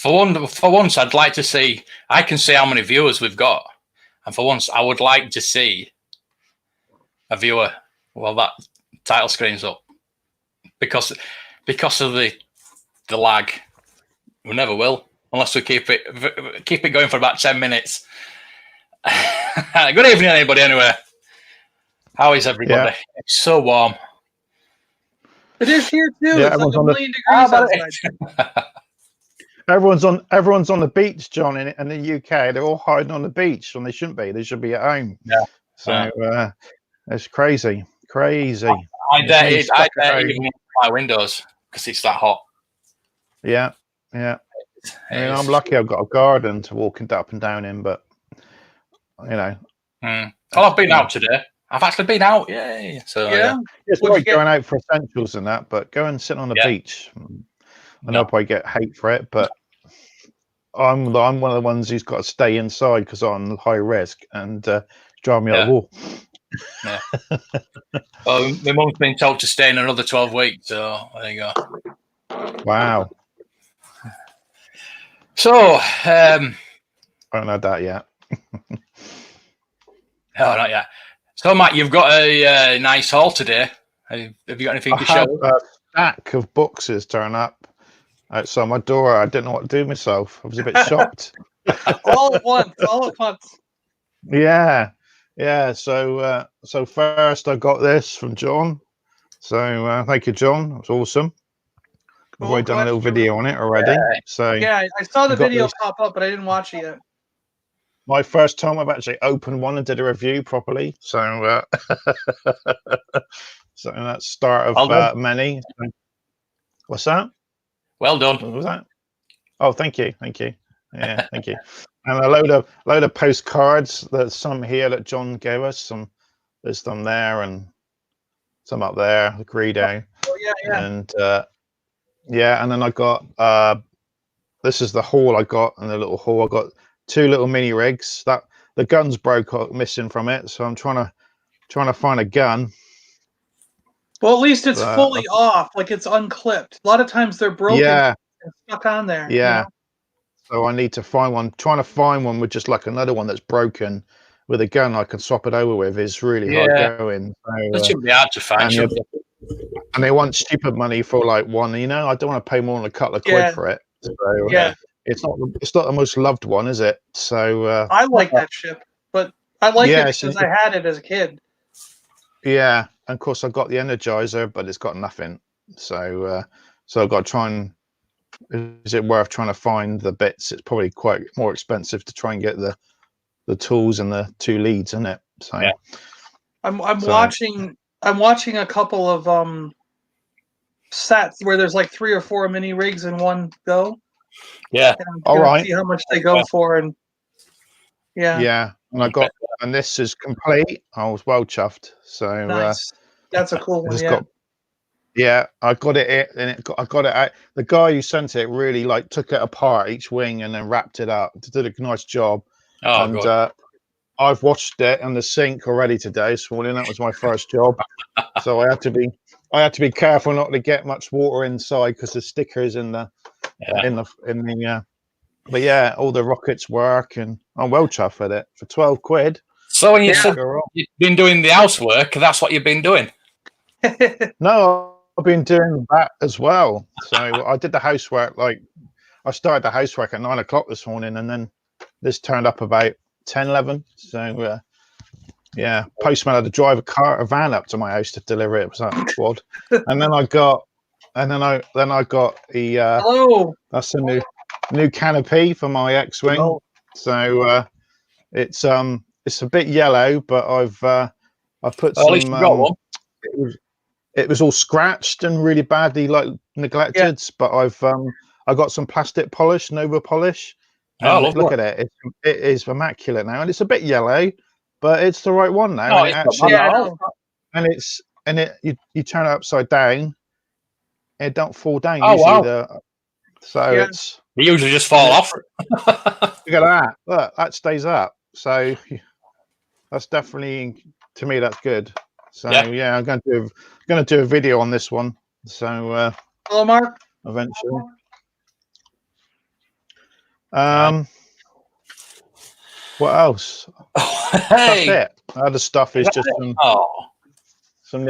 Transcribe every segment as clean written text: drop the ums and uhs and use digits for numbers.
For once, I'd like to see. I can see how many viewers we've got, and for once, I would like to see a viewer while that title screen's up, because of the lag. We never will unless we keep it going for about 10 minutes. Good evening, everybody. Anyway, how is everybody? Yeah. It's so warm. It is here too. Yeah, it's like a million degrees outside. Everyone's on the beach, John, in the UK. They're all hiding on the beach when they shouldn't be. They should be at home. Yeah. So it's crazy. I dare even my windows because it's that hot. Yeah. I mean, I'm lucky I've got a garden to walk up and down in, but you know. Well, I've been out today. I've actually been out. Yay! So yeah. It's like going out for essentials and that, but go and sit on the beach. I know I'll probably get hate for it, but I'm one of the ones who's got to stay inside because I'm high risk and drive me up the wall. Yeah. Well, my mum's been told to stay in another 12 weeks, so there you go. Wow. So, I don't know that yet. No, not yet. So, Matt, you've got a nice haul today. Have you got anything to show? A stack of boxes turn up outside my door. I didn't know what to do myself. I was a bit shocked. all at once. Yeah. So first I got this from John. So thank you, John. It was awesome. I've already done a little video on it already. Yeah. So yeah, I saw the video pop up, but I didn't watch it yet. My first time I've actually opened one and did a review properly. So so that's start of many. What's that? Well done. What was that? Oh, thank you. Yeah, thank you. And a load of postcards. There's some here that John gave us. There's some there and some up there. The Greedo. Oh yeah. And and then I got this is the haul I got, and the little haul I got 2 little mini rigs. That the gun's broke missing from it, so I'm trying to find a gun. Well, at least it's fully off, like it's unclipped. A lot of times they're broken and stuck on there. Yeah. You know? So I need to find one. Trying to find one with just like another one that's broken with a gun I can swap it over with is really hard going. So, that shouldn't be hard to find. And they want stupid money for like one. You know, I don't want to pay more than a couple of quid for it. So it's not the most loved one, is it? So I like that ship, but I like it because I had it as a kid. Yeah, and of course I got the Energizer, but it's got nothing. So I've got to try and. Is it worth trying to find the bits? It's probably quite more expensive to try and get the tools and the 2 leads, isn't it? So I'm watching a couple of sets where there's like 3 or 4 mini rigs in one go. Yeah. All right. See how much they go for, and yeah. And this is complete. I was well chuffed. So nice. That's a cool one. I got it, and I got it out. The guy who sent it really took it apart each wing and then wrapped it up. Did a nice job. And I've watched it in the sink already today. This morning, that was my first job. So I had to be careful not to get much water inside because the stickers in the. But yeah, all the rockets work, and I'm well chuffed with it for 12 quid. So when you said you've been doing the housework, that's what you've been doing? No, I've been doing that as well. So I did the housework, I started the housework at 9 o'clock this morning, and then this turned up about 10, 11. So postman had to drive a van up to my house to deliver it. It was that quad. And then I got the that's a new canopy for my X-wing. Oh. So it's a bit yellow, but I've put some. At least you got one. It was all scratched and really badly neglected, but I got some plastic polish, Nova polish. Look at it! It is immaculate now, and it's a bit yellow, but it's the right one now. You turn it upside down, it don't fall down. It's they usually just fall off. Look at that! Look, that stays up. So that's definitely, to me, that's good. So I'm going to do a video on this one. So hello, Mark. Eventually. What else? Hey, That's it. Other stuff is just some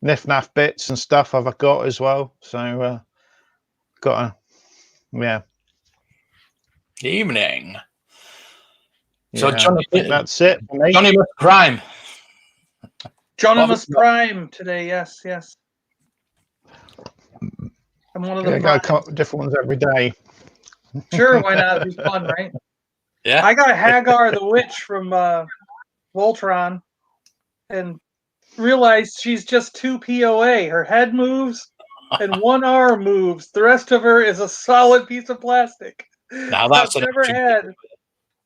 nif-naff bits and stuff I've got as well. So got a evening. So Johnny, that's it for me. Johnny Prime. Johnnymus Prime today. Yes. I'm one of the. Got to come up with different ones every day. Sure, why not? It'd be fun, right? Yeah. I got Hagar the Witch from Voltron, and realized she's just 2 POA. Her head moves and one arm moves. The rest of her is a solid piece of plastic. Now that's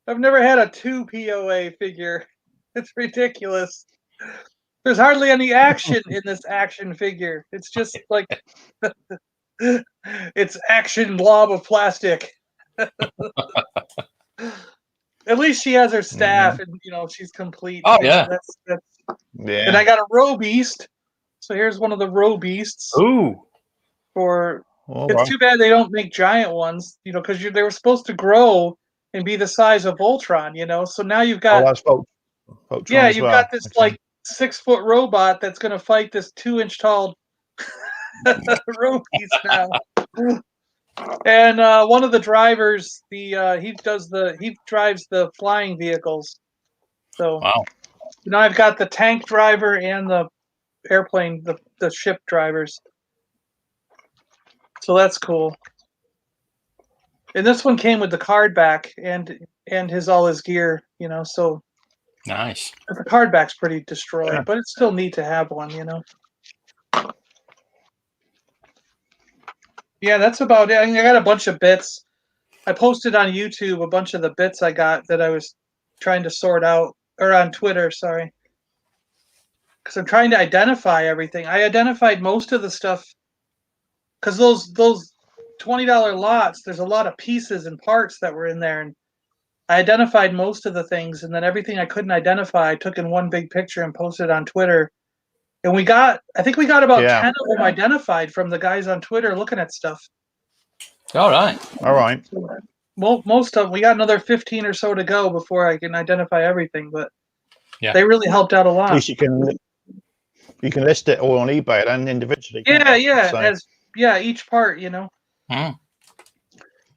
I've never had a 2 POA figure. It's ridiculous. There's hardly any action in this action figure. It's just like it's action blob of plastic. At least she has her staff, and she's complete. Oh yeah. Yeah. And I got a Row Beast. So here's one of the Row Beasts. Ooh. It's too bad they don't make giant ones, because they were supposed to grow and be the size of Voltron, So now you've got. Oh, that's Voltron. Yeah, as you've well. got this like 6-foot robot that's going to fight this 2-inch tall Row Beast now. And one of the drivers, he drives the flying vehicles. So wow. Now I've got the tank driver and the airplane, the ship drivers. So that's cool. And this one came with the card back and all his gear, so nice. the card back's pretty destroyed, but it's still neat to have one, Yeah, that's about it. I got a bunch of bits. I posted on YouTube a bunch of the bits I got that I was trying to sort out, or on Twitter, sorry. Because I'm trying to identify everything. I identified most of the stuff, because those $20 lots, there's a lot of pieces and parts that were in there, and I identified most of the things, and then everything I couldn't identify I took in one big picture and posted on Twitter. And I think we got about 10 of them identified from the guys on Twitter looking at stuff. All right. Well, most of them, we got another 15 or so to go before I can identify everything, but they really helped out a lot. At least you can list it all on eBay and individually. Each part,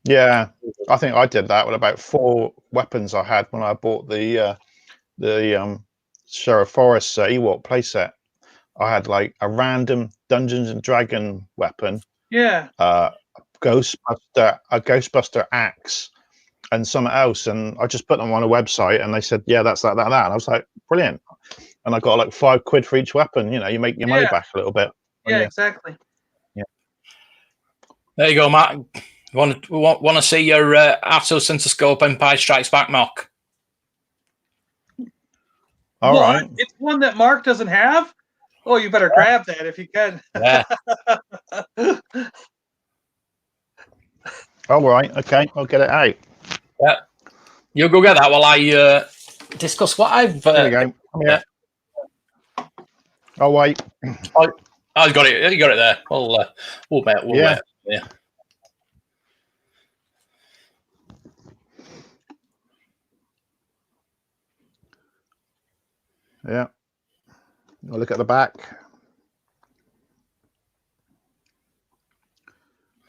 Yeah, I think I did that with about 4 weapons I had when I bought the Sheriff Forest Ewok playset. I had like a random Dungeons and Dragon weapon. Yeah. A Ghostbuster axe, and something else, and I just put them on a website, and they said, "Yeah, that's that." And I was like, "Brilliant!" And I got like £5 for each weapon. You make your money back a little bit. Yeah, exactly. Yeah. There you go, Matt. Want to see your Atto Cinescope Empire Strikes Back mock? All right. It's one that Mark doesn't have. Oh, you better grab that if you can. Yeah. All right. Okay, I'll get it out. Yeah. You go get that while I discuss what I've. There we go. Yeah. Oh wait. I got it. You got it there. We'll wait. Yeah. Yeah. I'll look at the back.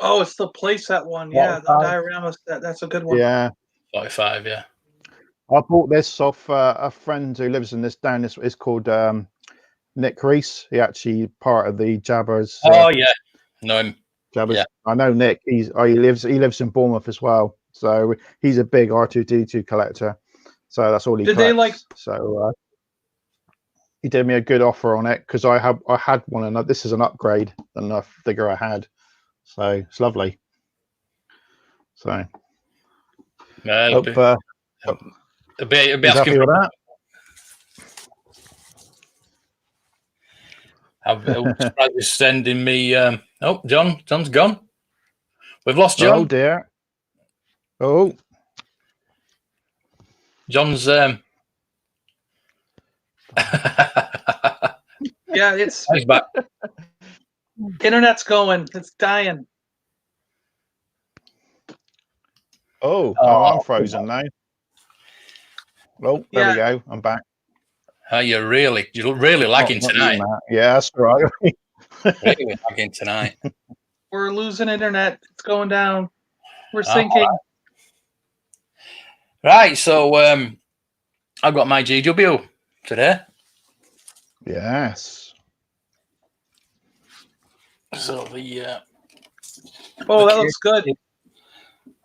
Oh, it's the playset one. Yeah, the diorama set. That's a good one. Yeah. 45, yeah. I bought this off a friend who lives in this town. This is called Nick Reese. He actually part of the Jabbers. Oh yeah, know him. Jabbers. Yeah. I know Nick. He lives in Bournemouth as well. So he's a big R2D2 collector. So that's all he collects. So he did me a good offer on it because I had one, and this is an upgrade than the figure I had. So it's lovely. So hope, a bit happy with that. I'm surprised you're sending me. John's gone. We've lost John. Oh dear. Oh, John's. Yeah, it's he's back. Internet's going. It's dying. Oh, I'm frozen now. Oh, there we go. I'm back. You're really lagging tonight. Yeah, that's right. Really lagging tonight. We're losing internet. It's going down. We're sinking. Right, so I've got my GW today. Yes. So the that case, looks good.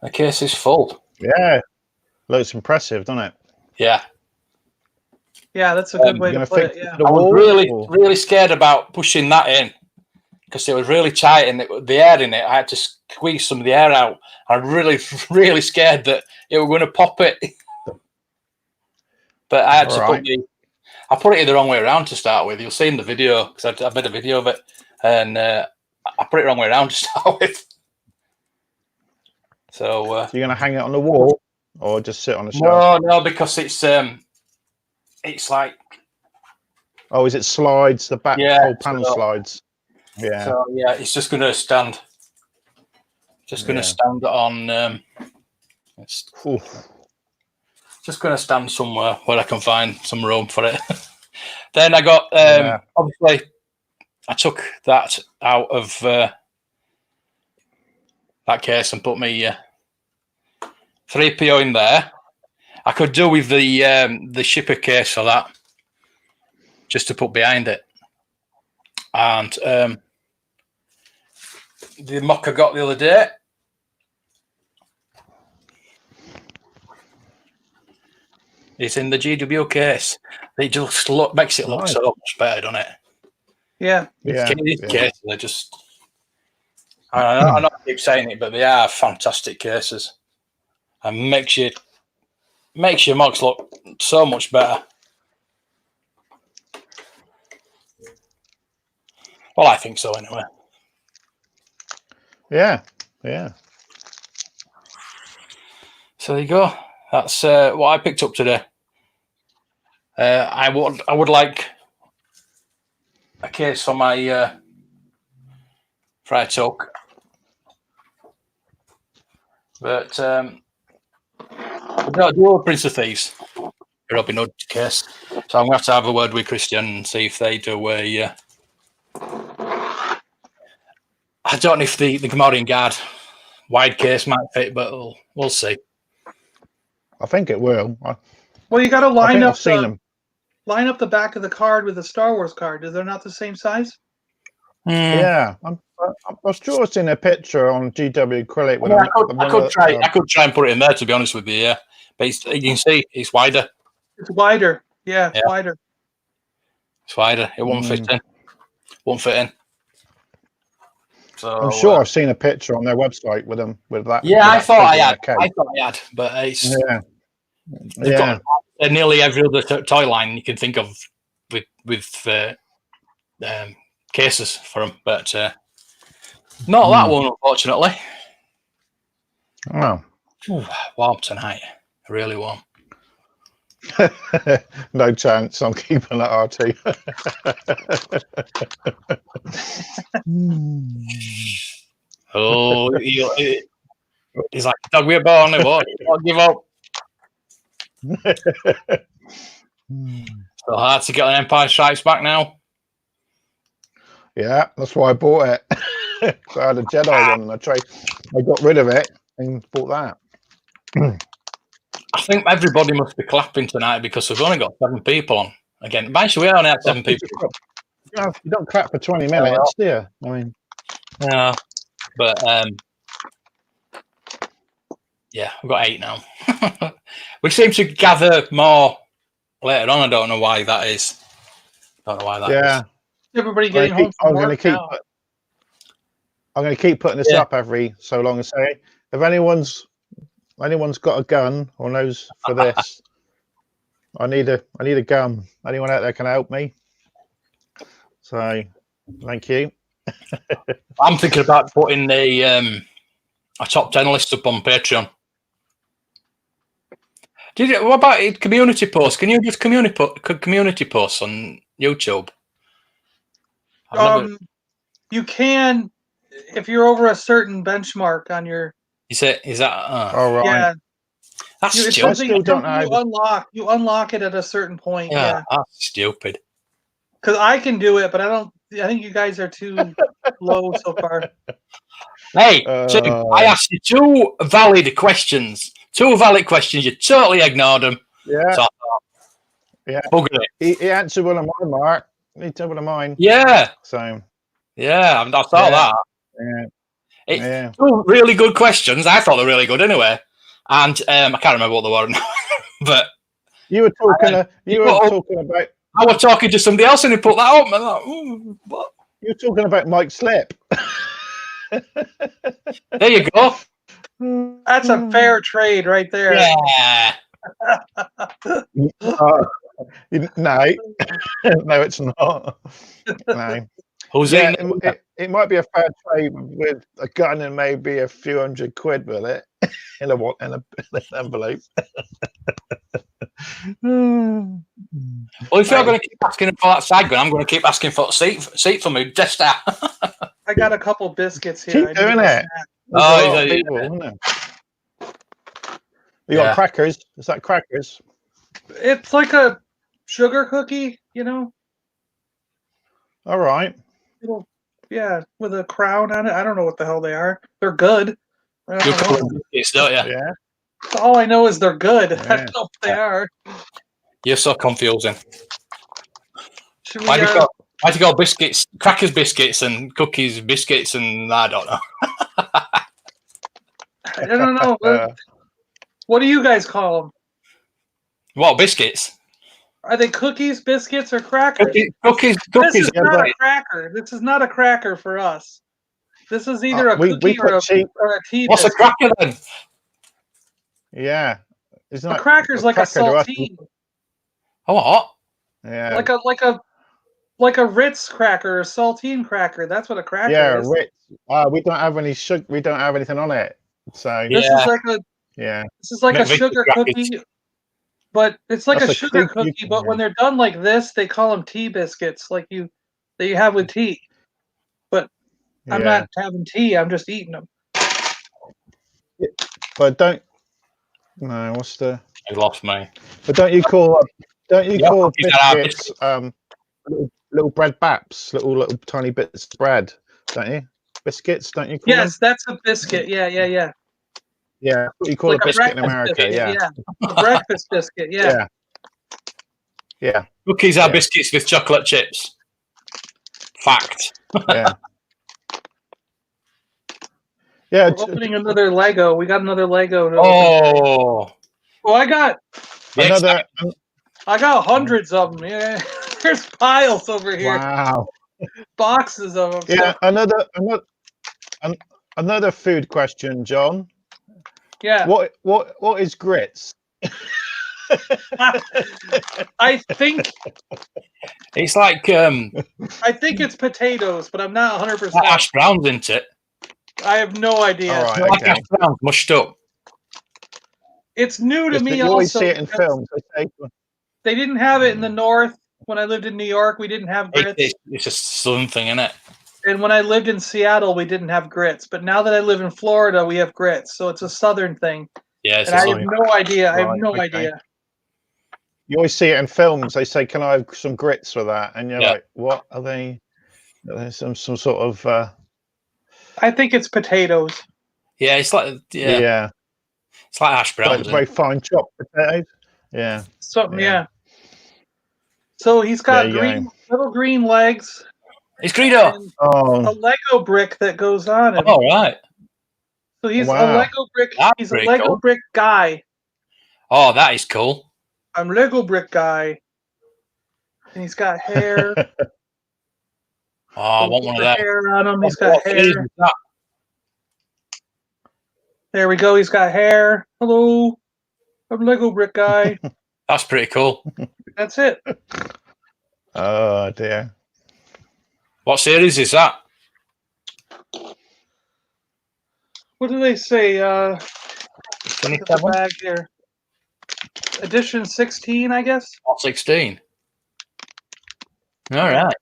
The case is full. Yeah, looks impressive, doesn't it? Yeah. Yeah, that's a good way to put it. Yeah. I was really scared about pushing that in because it was really tight and the air in it. I had to squeeze some of the air out. I'm really scared that it was going to pop it. But I had I put it the wrong way around to start with. You'll see in the video because I made a video of it, and I put it the wrong way around to start with. So you're going to hang it on the wall or just sit on the shelf? No, because it's like. Oh, is it slides? The back whole panel slides. Yeah. So yeah, it's just going to stand. Just going to stand on. Just going to stand somewhere where I can find some room for it. Then I got obviously I took that out of that case and put me 3PO in there. I could do with the shipper case for that, just to put behind it. And the mock I got the other day. It's in the GW case. It just makes it look so much better, doesn't it? Yeah. These cases are just. I know I keep saying it, but they are fantastic cases, and makes your mocks look so much better. Well, I think so anyway. Yeah. So there you go. That's what I picked up today. I would like a case for my fried talk, but I don't do a Prince of Thieves, a Robin Hood case. So I'm going to have a word with Christian and see if they do a. I don't know if the Gamorrean Guard wide case might fit, but we'll see. I think it will. Well, you got to line up the back of the card with the Star Wars card. They're not the same size. Yeah, I was sure I've seen a picture on GW acrylic. I could try and put it in there, to be honest with you. Yeah, but you can see it's wider. It's wider. Yeah, it's wider. It's wider. It won't fit in. Won't fit in. So I'm sure I've seen a picture on their website with that. Yeah, I thought I had, but it's they've got nearly every other toy line you can think of with cases for them, but not that one, unfortunately. Oh, warm tonight, really warm. No chance. I'm keeping that RT. Oh, he's like, dog, we're born. What? Don't give up. So hard to get an Empire Strikes Back now. Yeah, that's why I bought it. So I had a Jedi one and I got rid of it and bought that. I think everybody must be clapping tonight because we've only got 7 people on. Again, actually, we only had 7 people. You don't clap for 20 minutes, do you? I mean, yeah, but yeah, we've got 8 now. We seem to gather more later on. I don't know why that is. Don't know why that is. Everybody getting home from work now. I'm going to keep putting this up every so long and say, if anyone's got a gun or knows for this, I need a gun. Anyone out there can help me? So, thank you. I'm thinking about putting a top 10 list up on Patreon. What about community posts? Can you just community posts on YouTube? You can, if you're over a certain benchmark on your Is it? Is that? All right. Yeah, That's it's stupid. something, still don't something know. you unlock it at a certain point. Yeah, That's stupid. because I can do it, but I don't. I think you guys are too low so far. Hey, Tim, I asked you two valid questions. Two valid questions. You totally ignored them. Yeah. So I thought, Yeah. bugger it. He answered one of mine, Mark. He answered one of mine. Yeah. So. Yeah, I saw that. Yeah. Two really good questions. I thought they were really good anyway. And I can't remember what they were now. But you were talking. You were talking about. I was talking to somebody else and he put that up. And I'm like, ooh, what? You're talking about Mike Slip. There you go. That's a fair trade right there. Yeah. No, no, it's not. No. Who's Yeah, eating it might be a fair trade with a gun and maybe a few £100 with it in an envelope. Well, if you're going to keep asking for that side gun, I'm going to keep asking for a seat for me. Just that. I got a couple biscuits here. Keep doing it. Oh, people, you got crackers? Is that crackers? It's like a sugar cookie, you know. All right. Yeah, with a crown on it. I don't know what the hell they are. They're good. You call them biscuits, don't you? Yeah. All I know is they're good. Yeah. I don't know what they are. You're so confusing. Should we, why'd you go biscuits, crackers biscuits, and cookies biscuits, and I don't know. I don't know. What do you guys call them? What, biscuits? Are they cookies, biscuits, or crackers? Cookies. This is not a cracker. This is not a cracker for us. This is either a cookie or a tea. What's a cracker then? Yeah. Isn't a cracker's like a saltine. Oh, what? Yeah. Like a Ritz cracker or saltine cracker. That's what a cracker is. Yeah, Ritz. We don't have any sugar. We don't have anything on it. So this is like a sugar cookie, but it's like a sugar cookie. But when they're done like this, they call them tea biscuits, that you have with tea. But I'm not having tea. I'm just eating them. But don't. No, what's the? You lost me. But don't you call biscuits little bread baps, little tiny bits of bread, don't you? Biscuits, don't you call them? Yes, that's a biscuit. Yeah. Yeah, what you call like a biscuit in America. Biscuit, yeah. A breakfast biscuit. Yeah. Cookies are biscuits with chocolate chips. Fact. Yeah. We're opening another Lego. We got another Lego. Oh. Well, I got another. I got hundreds of them. Yeah, there's piles over here. Wow. Boxes of them. Yeah, another food question, John. Yeah. What is grits? I think it's like I think it's potatoes, but I'm not 100%. Hash browns, isn't it? I have no idea. All right, like hash browns mushed up. It's new to me. You always see it in films. They didn't have it in the north when I lived in New York. We didn't have grits. It's a southern thing, isn't it? And when I lived in Seattle, we didn't have grits. But now that I live in Florida, we have grits. So it's a southern thing. Yeah, and I have no idea. I have no idea. You always see it in films. They say, "Can I have some grits for that?" And you're like, "What are they? Are some sort of." I think it's potatoes. Yeah, it's like it's like hash browns. Like very fine chopped potatoes. Yeah. Something. Yeah. So he's got little green legs. It's Greedo. A Lego brick that goes on it. Oh, right. So he's a Lego brick. He's a Lego brick guy. Oh, that is cool. I'm Lego brick guy. And he's got hair. I want one of that. Hair on him. He's got hair. There we go. He's got hair. Hello. I'm Lego brick guy. That's pretty cool. That's it. Oh dear. What series is that? What do they say? 27? Bag here. Edition 16, I guess. 16. All right.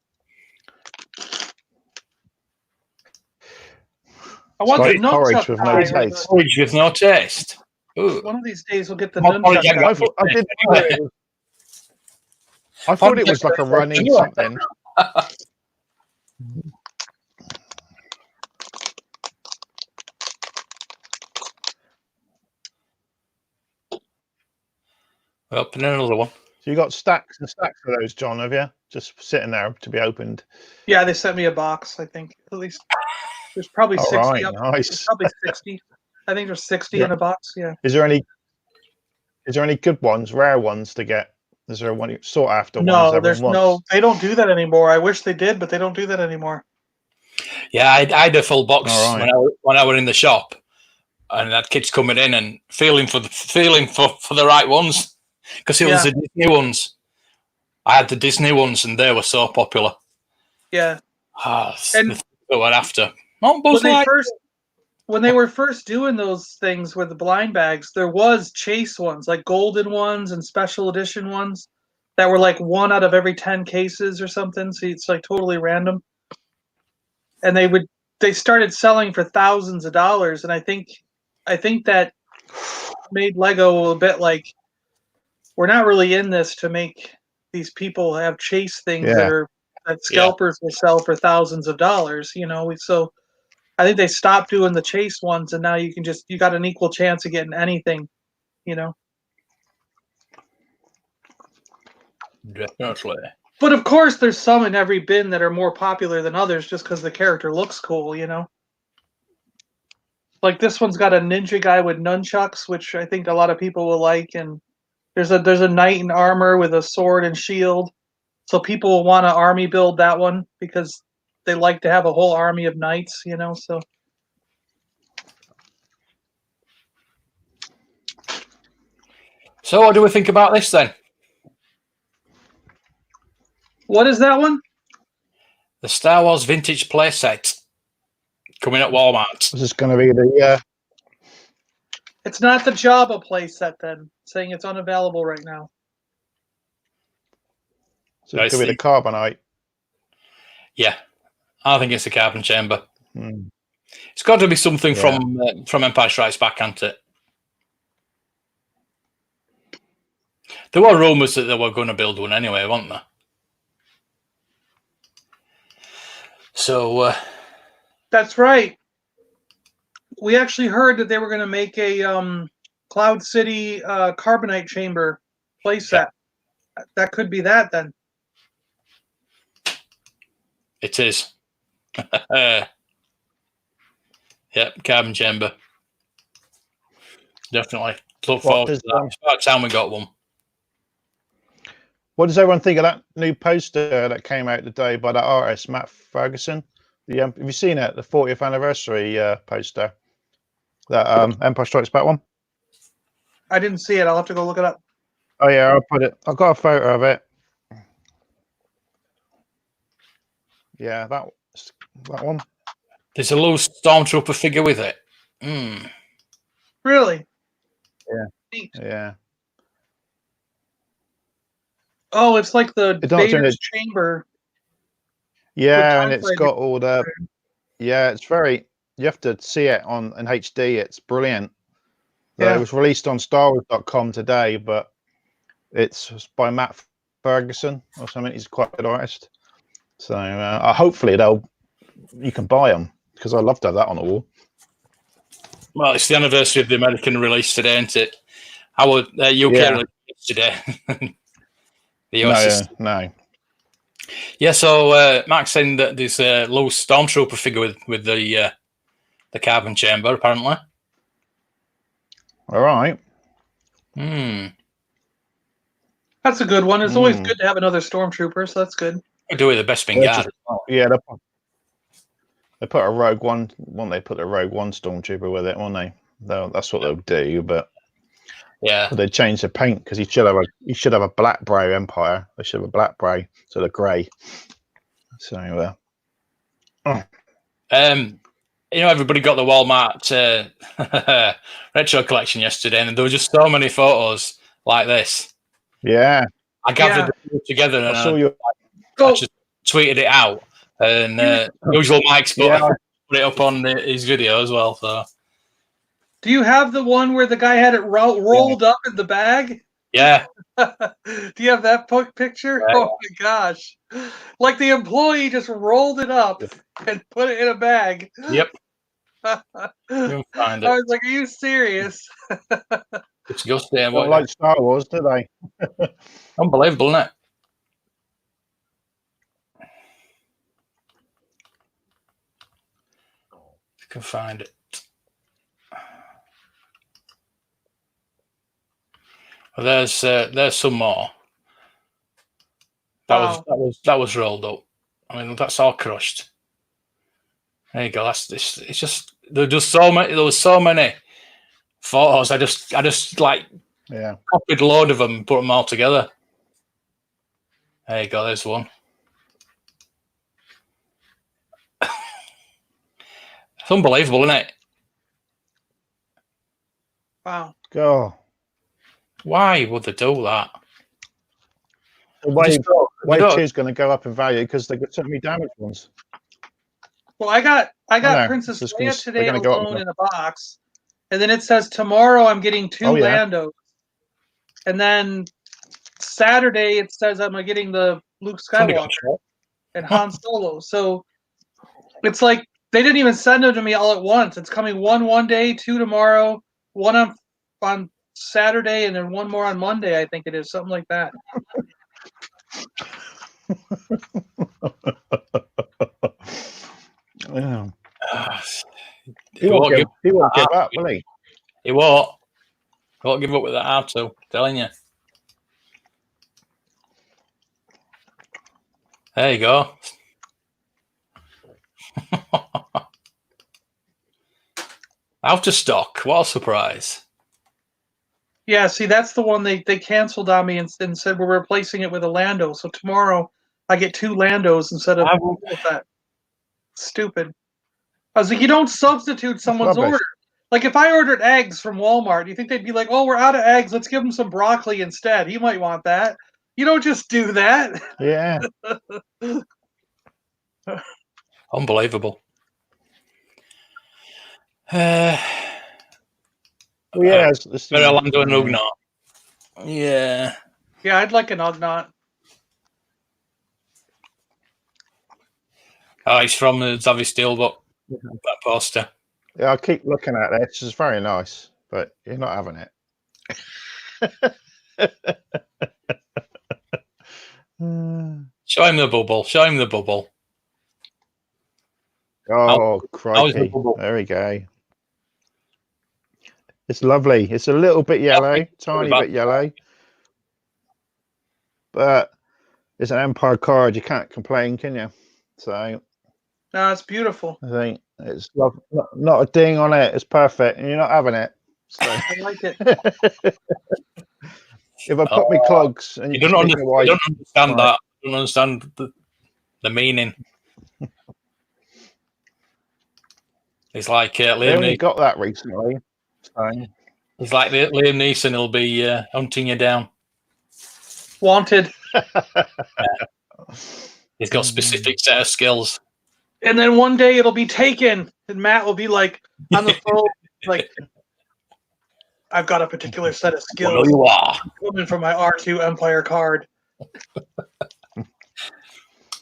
I want the like porridge nunchuck with no guy. taste. Porridge with no taste. Ooh. One of these days we'll get the More nunchuck porridge I guy. got. I thought it was like a running something. Open another one. So you got stacks and stacks of those, John, have you? Just sitting there to be opened. Yeah, they sent me a box. I think at least there's probably All 60. right, There's nice. probably 60. I think there's 60 Yeah. in a box. Yeah. Is there any good ones, rare ones to get? Is there one sought after ones No, everyone there's wants? no. They don't do that anymore. I wish they did, but they don't do that anymore. Yeah, I had a full box All right. when I were in the shop, and that kids coming in and feeling for the right ones because it was the Disney ones. I had the Disney ones, and they were so popular. Yeah. And they were after. Oh, when they were first doing those things with the blind bags, there was chase ones, like golden ones and special edition ones that were like 1 out of every 10 cases or something. So it's like totally random. And they started selling for thousands of dollars. And I think that made Lego a bit like, we're not really in this to make these people have chase things that scalpers will sell for thousands of dollars, so I think they stopped doing the chase ones, and now you got an equal chance of getting anything, Definitely. But of course, there's some in every bin that are more popular than others just because the character looks cool, Like this one's got a ninja guy with nunchucks, which I think a lot of people will like, and there's a knight in armor with a sword and shield. So people will want to army build that one because they like to have a whole army of knights, so. So what do we think about this then? What is that one? The Star Wars vintage playset coming at Walmart. This is going to be the. It's not the Jabba playset then, saying it's unavailable right now. So it's going to be the carbonite. Yeah, I think it's the carbon chamber. It's got to be something from Empire Strikes Back, hasn't it? There were rumours that they were going to build one anyway, weren't there? So that's right. We actually heard that they were going to make a Cloud City carbonite chamber playset. Yeah. That could be that then. It is. Yep, carbon chamber. Definitely. Look forward to that. It's about time we got one. What does everyone think of that new poster that came out today by that artist, Matt Ferguson? Have you seen it? The 40th anniversary poster. That Empire Strikes Back one? I didn't see it. I'll have to go look it up. Oh, yeah, I'll put it. I've got a photo of it. Yeah, that one. There's a loose Stormtrooper figure with it. Really? Yeah. Neat. Yeah. Oh, it's like the Vader's chamber. Yeah, and it's got all the. Yeah, it's very. You have to see it in HD. It's brilliant. Yeah. It was released on StarWars.com today, but it's by Matt Ferguson or something. He's quite a good artist. So hopefully you can buy them because I'd love to have that on the wall. Well, it's the anniversary of the American release today, isn't it? Our UK release today. The US no. Yeah, so Mark's saying that there's a loose Stormtrooper figure with the carbon chamber, apparently. All right. That's a good one. It's always good to have another Stormtrooper, so that's good. We're doing the best thing. Yeah, they put a Rogue One. Won't they put a Rogue One Stormtrooper with it? Won't they? That's what they'll do. But they change the paint because he should have a black bray Empire. They should have a black bray, so they're grey. So, everybody got the Walmart retro collection yesterday, and there were just so many photos like this. Yeah, I gathered them together, and I saw you. I just tweeted it out, and usual Mike's. Yeah, put it up on his video as well. So, do you have the one where the guy had it rolled up in the bag? yeah. Do you have that picture? Yeah. Oh my gosh! Like the employee just rolled it up and put it in a bag. Yep. I You'll find it. was like, "Are you serious?" It's just there. Don't like Star Wars, do they? Unbelievable, isn't it? If you can find it. Well, there's some more. That was rolled up. I mean, that's all crushed. There you go. That's this. It's just there was so many. There was so many photos. I just like copied a load of them and put them all together. There you go. There's one. It's unbelievable, isn't it? Wow. Go. Why would they do that? The wave 2 is going to go up in value because they've got so many damaged ones. Well, I got Princess Leia today alone in a box, and then it says tomorrow I'm getting 2 Landos, and then Saturday it says I'm getting the Luke Skywalker and Han Solo. So it's like they didn't even send them to me all at once. It's coming one day, 2 tomorrow, 1 on Saturday, and then 1 more on Monday. I think it is something like that. Yeah. He won't give up, will he? He won't. He won't give up with that R2. Telling you. There you go. Out of stock. What a surprise. Yeah, see, that's the one they canceled on me and said we're replacing it with a Lando. So tomorrow I get 2 Landos instead of that. Stupid. I was like, you don't substitute someone's order. Like if I ordered eggs from Walmart, do you think they'd be like, oh, we're out of eggs, let's give them some broccoli instead? He might want that. You don't just do that. Yeah. Unbelievable. Yeah. Lando and Ugnaught. Yeah. Yeah, I'd like an Ugnaught. Oh, he's from the Zavy Steelbook. That poster. Yeah, I keep looking at it. It's just very nice, but you're not having it. Show him the bubble. Show him the bubble. Oh, crikey. There we go. It's lovely. It's a little bit yellow, tiny bit yellow. But it's an Empire card. You can't complain, can you? So... No, it's beautiful. I think it's not a ding on it. It's perfect, and you're not having it. So. I like it. If I put my clogs, and you don't understand that. You don't understand the meaning. It's like Liam Neeson got that recently. So. It's like Liam Neeson will be hunting you down. Wanted. He's got a specific set of skills. And then one day it'll be taken, and Matt will be like on the phone, like, I've got a particular set of skills. Well, you are coming from my R2 Empire card.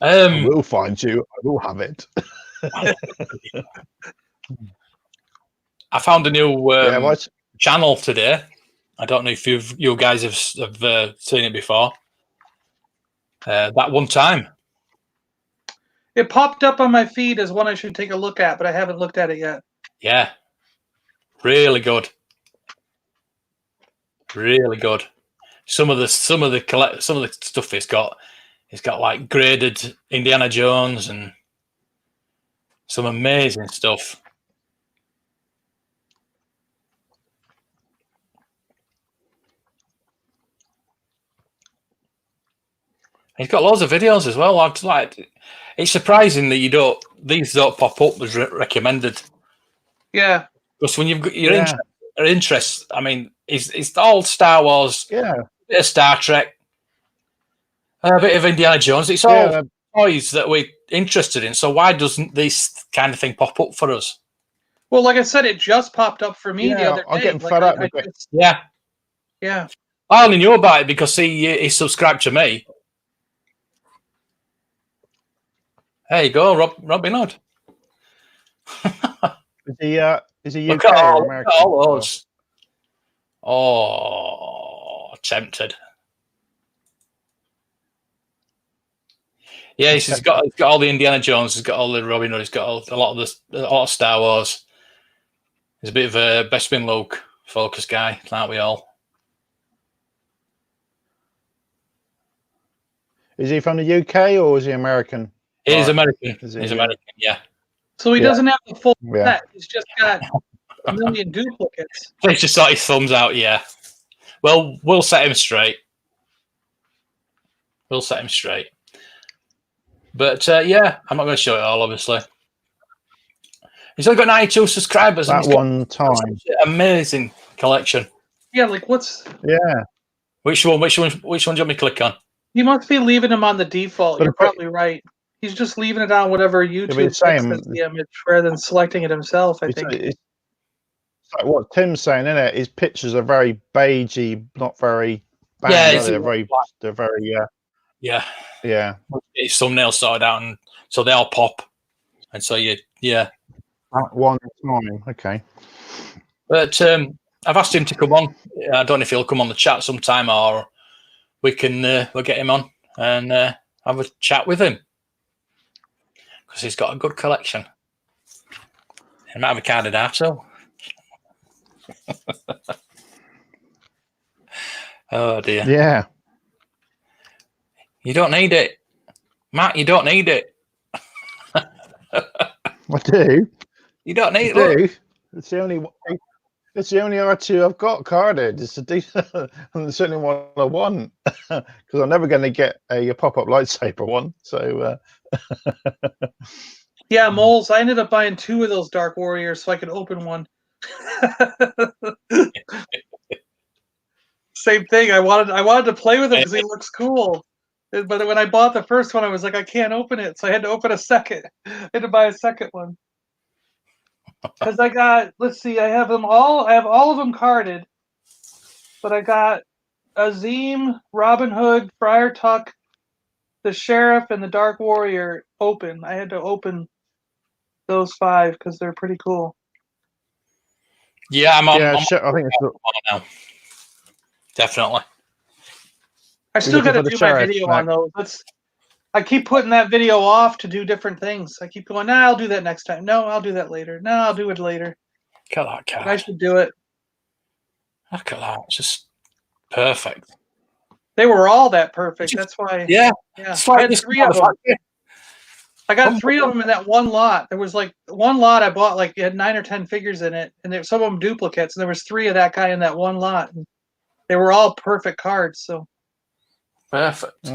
I will find you. I will have it. I found a new channel today. I don't know if you guys have seen it before. That One Time. It popped up on my feed as one I should take a look at, but I haven't looked at it yet. Yeah, really good. Really good. Some of the stuff it's got like graded Indiana Jones and some amazing stuff. He's got loads of videos as well. It's surprising that these don't pop up as recommended. Yeah. Because when you've got your interest, I mean, it's all Star Wars, a bit of Star Trek, a bit of Indiana Jones. It's all toys that we interested in. So why doesn't this kind of thing pop up for us? Well, like I said, it just popped up for me the other day. I'm getting like, fed up with it. Yeah. Yeah. I only knew about it because he subscribed to me. There you go, Robin Hood. Is he Look UK at or American? all those. Oh, tempted. Yeah, he's got all the Indiana Jones. He's got all the Robin Hood. He's got a lot of Star Wars. He's a bit of a Bespin Luke focus guy, aren't we all? Is he from the UK or is he American? He's American. He's American, yeah. So he doesn't have the full Yeah. set. He's just got a million duplicates. He's just got his thumbs out, yeah. Well, we'll set him straight. We'll set him straight. But yeah, I'm not going to show it all, obviously. He's only got 92 subscribers. That one time. Amazing collection. Yeah, like what's? Yeah. Which one do you want me to click on? He must be leaving him on the default. You're probably right. He's just leaving it on whatever YouTube picks as the image rather than selecting it himself, I think. It's like what Tim's saying, isn't it? His pictures are very beigey, not very bang, they're very yeah. His thumbnail sorted out, and so they all pop. And so yeah. At one time, okay. But I've asked him to come on. I don't know if he'll come on the chat sometime, or we'll get him on and have a chat with him because he's got a good collection. He might have a carded arsehole. Oh dear. Yeah. You don't need it, Matt. You don't need it. I do. You don't need it. It's the only R2 I've got carded. It's a decent, and it's certainly one I want because I'm never going to get a pop-up lightsaber one. So yeah, moles. I ended up buying 2 of those Dark Warriors so I could open one. Same thing. I wanted to play with him because he looks cool. But when I bought the first one, I was like, I can't open it, so I had to open a second. I had to buy a second one. Because I got, let's see, I have all of them carded, but I got Azim, Robin Hood, Friar Tuck, the Sheriff, and the Dark Warrior open. I had to open those 5 because they're pretty cool. Yeah, I think it's now. Definitely. I still got to do my video on those. I keep putting that video off to do different things. I keep going, I'll do that next time. No, I'll do that later. No, I'll do it later. Look at that card. I should do it. Look at that. It's just perfect. They were all that perfect. That's why. Yeah. I had 3 of them. I got 3 of them in that one lot. There was like one lot I bought, like it had 9 or 10 figures in it, and some of them duplicates. And there was 3 of that guy in that one lot. And they were all perfect cards. So perfect.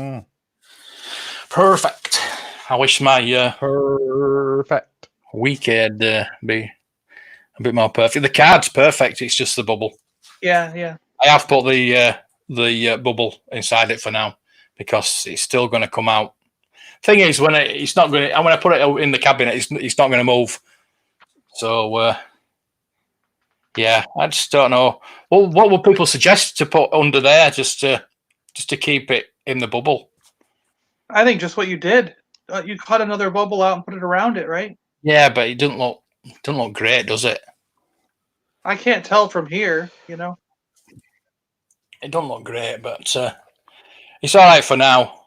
Perfect. I wish my perfect weekend be a bit more perfect. The card's perfect. It's just the bubble. Yeah. I have put the bubble inside it for now because it's still going to come out. Thing is, when it's not going to, when I put it in the cabinet, it's not going to move. So yeah, I just don't know. Well, what would people suggest to put under there just to keep it in the bubble? I think just what you did. You cut another bubble out and put it around it, right? Yeah, but it doesn't look great, does it? I can't tell from here, you know. It doesn't look great, but it's all right for now.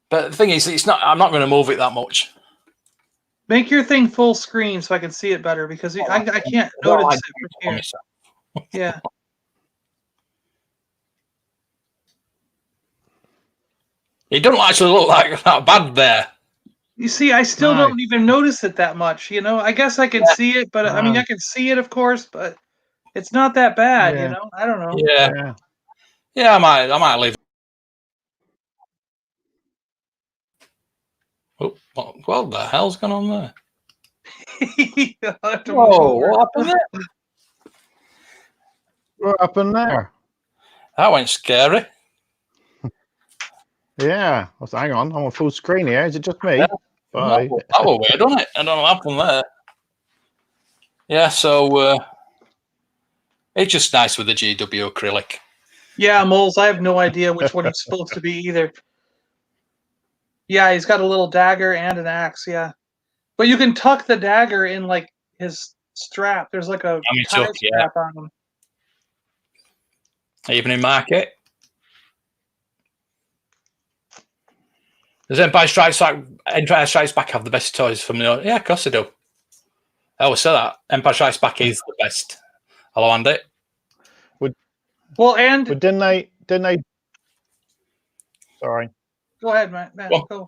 But the thing is, it's not. I'm not going to move it that much. Make your thing full screen so I can see it better because I can't notice it from here. Yeah. It doesn't actually look like that bad there. You see, I still don't even notice it that much. You know, I guess I can see it, but I mean, I can see it, of course, but it's not that bad. You know, I don't know. Yeah. I might leave. Oh, what the hell's going on there? Whoa! What happened there? What happened there? That went scary. Yeah. Hang on. I'm on full screen here. Is it just me? Yeah. Bye. That was weird, wasn't it? I don't know what happened there. Yeah, so it's just nice with the GW acrylic. Yeah, Moles, I have no idea which one he's supposed to be either. Yeah, he's got a little dagger and an axe, yeah. But you can tuck the dagger in, like, his strap. There's, like, a tie strap on him. Evening market. Does Empire Strikes Back have the best toys from the... Yeah, of course they do. I always say that. Empire Strikes Back is the best. Hello, Andy. Well, and... But didn't they... Sorry. Go ahead, Matt. Go.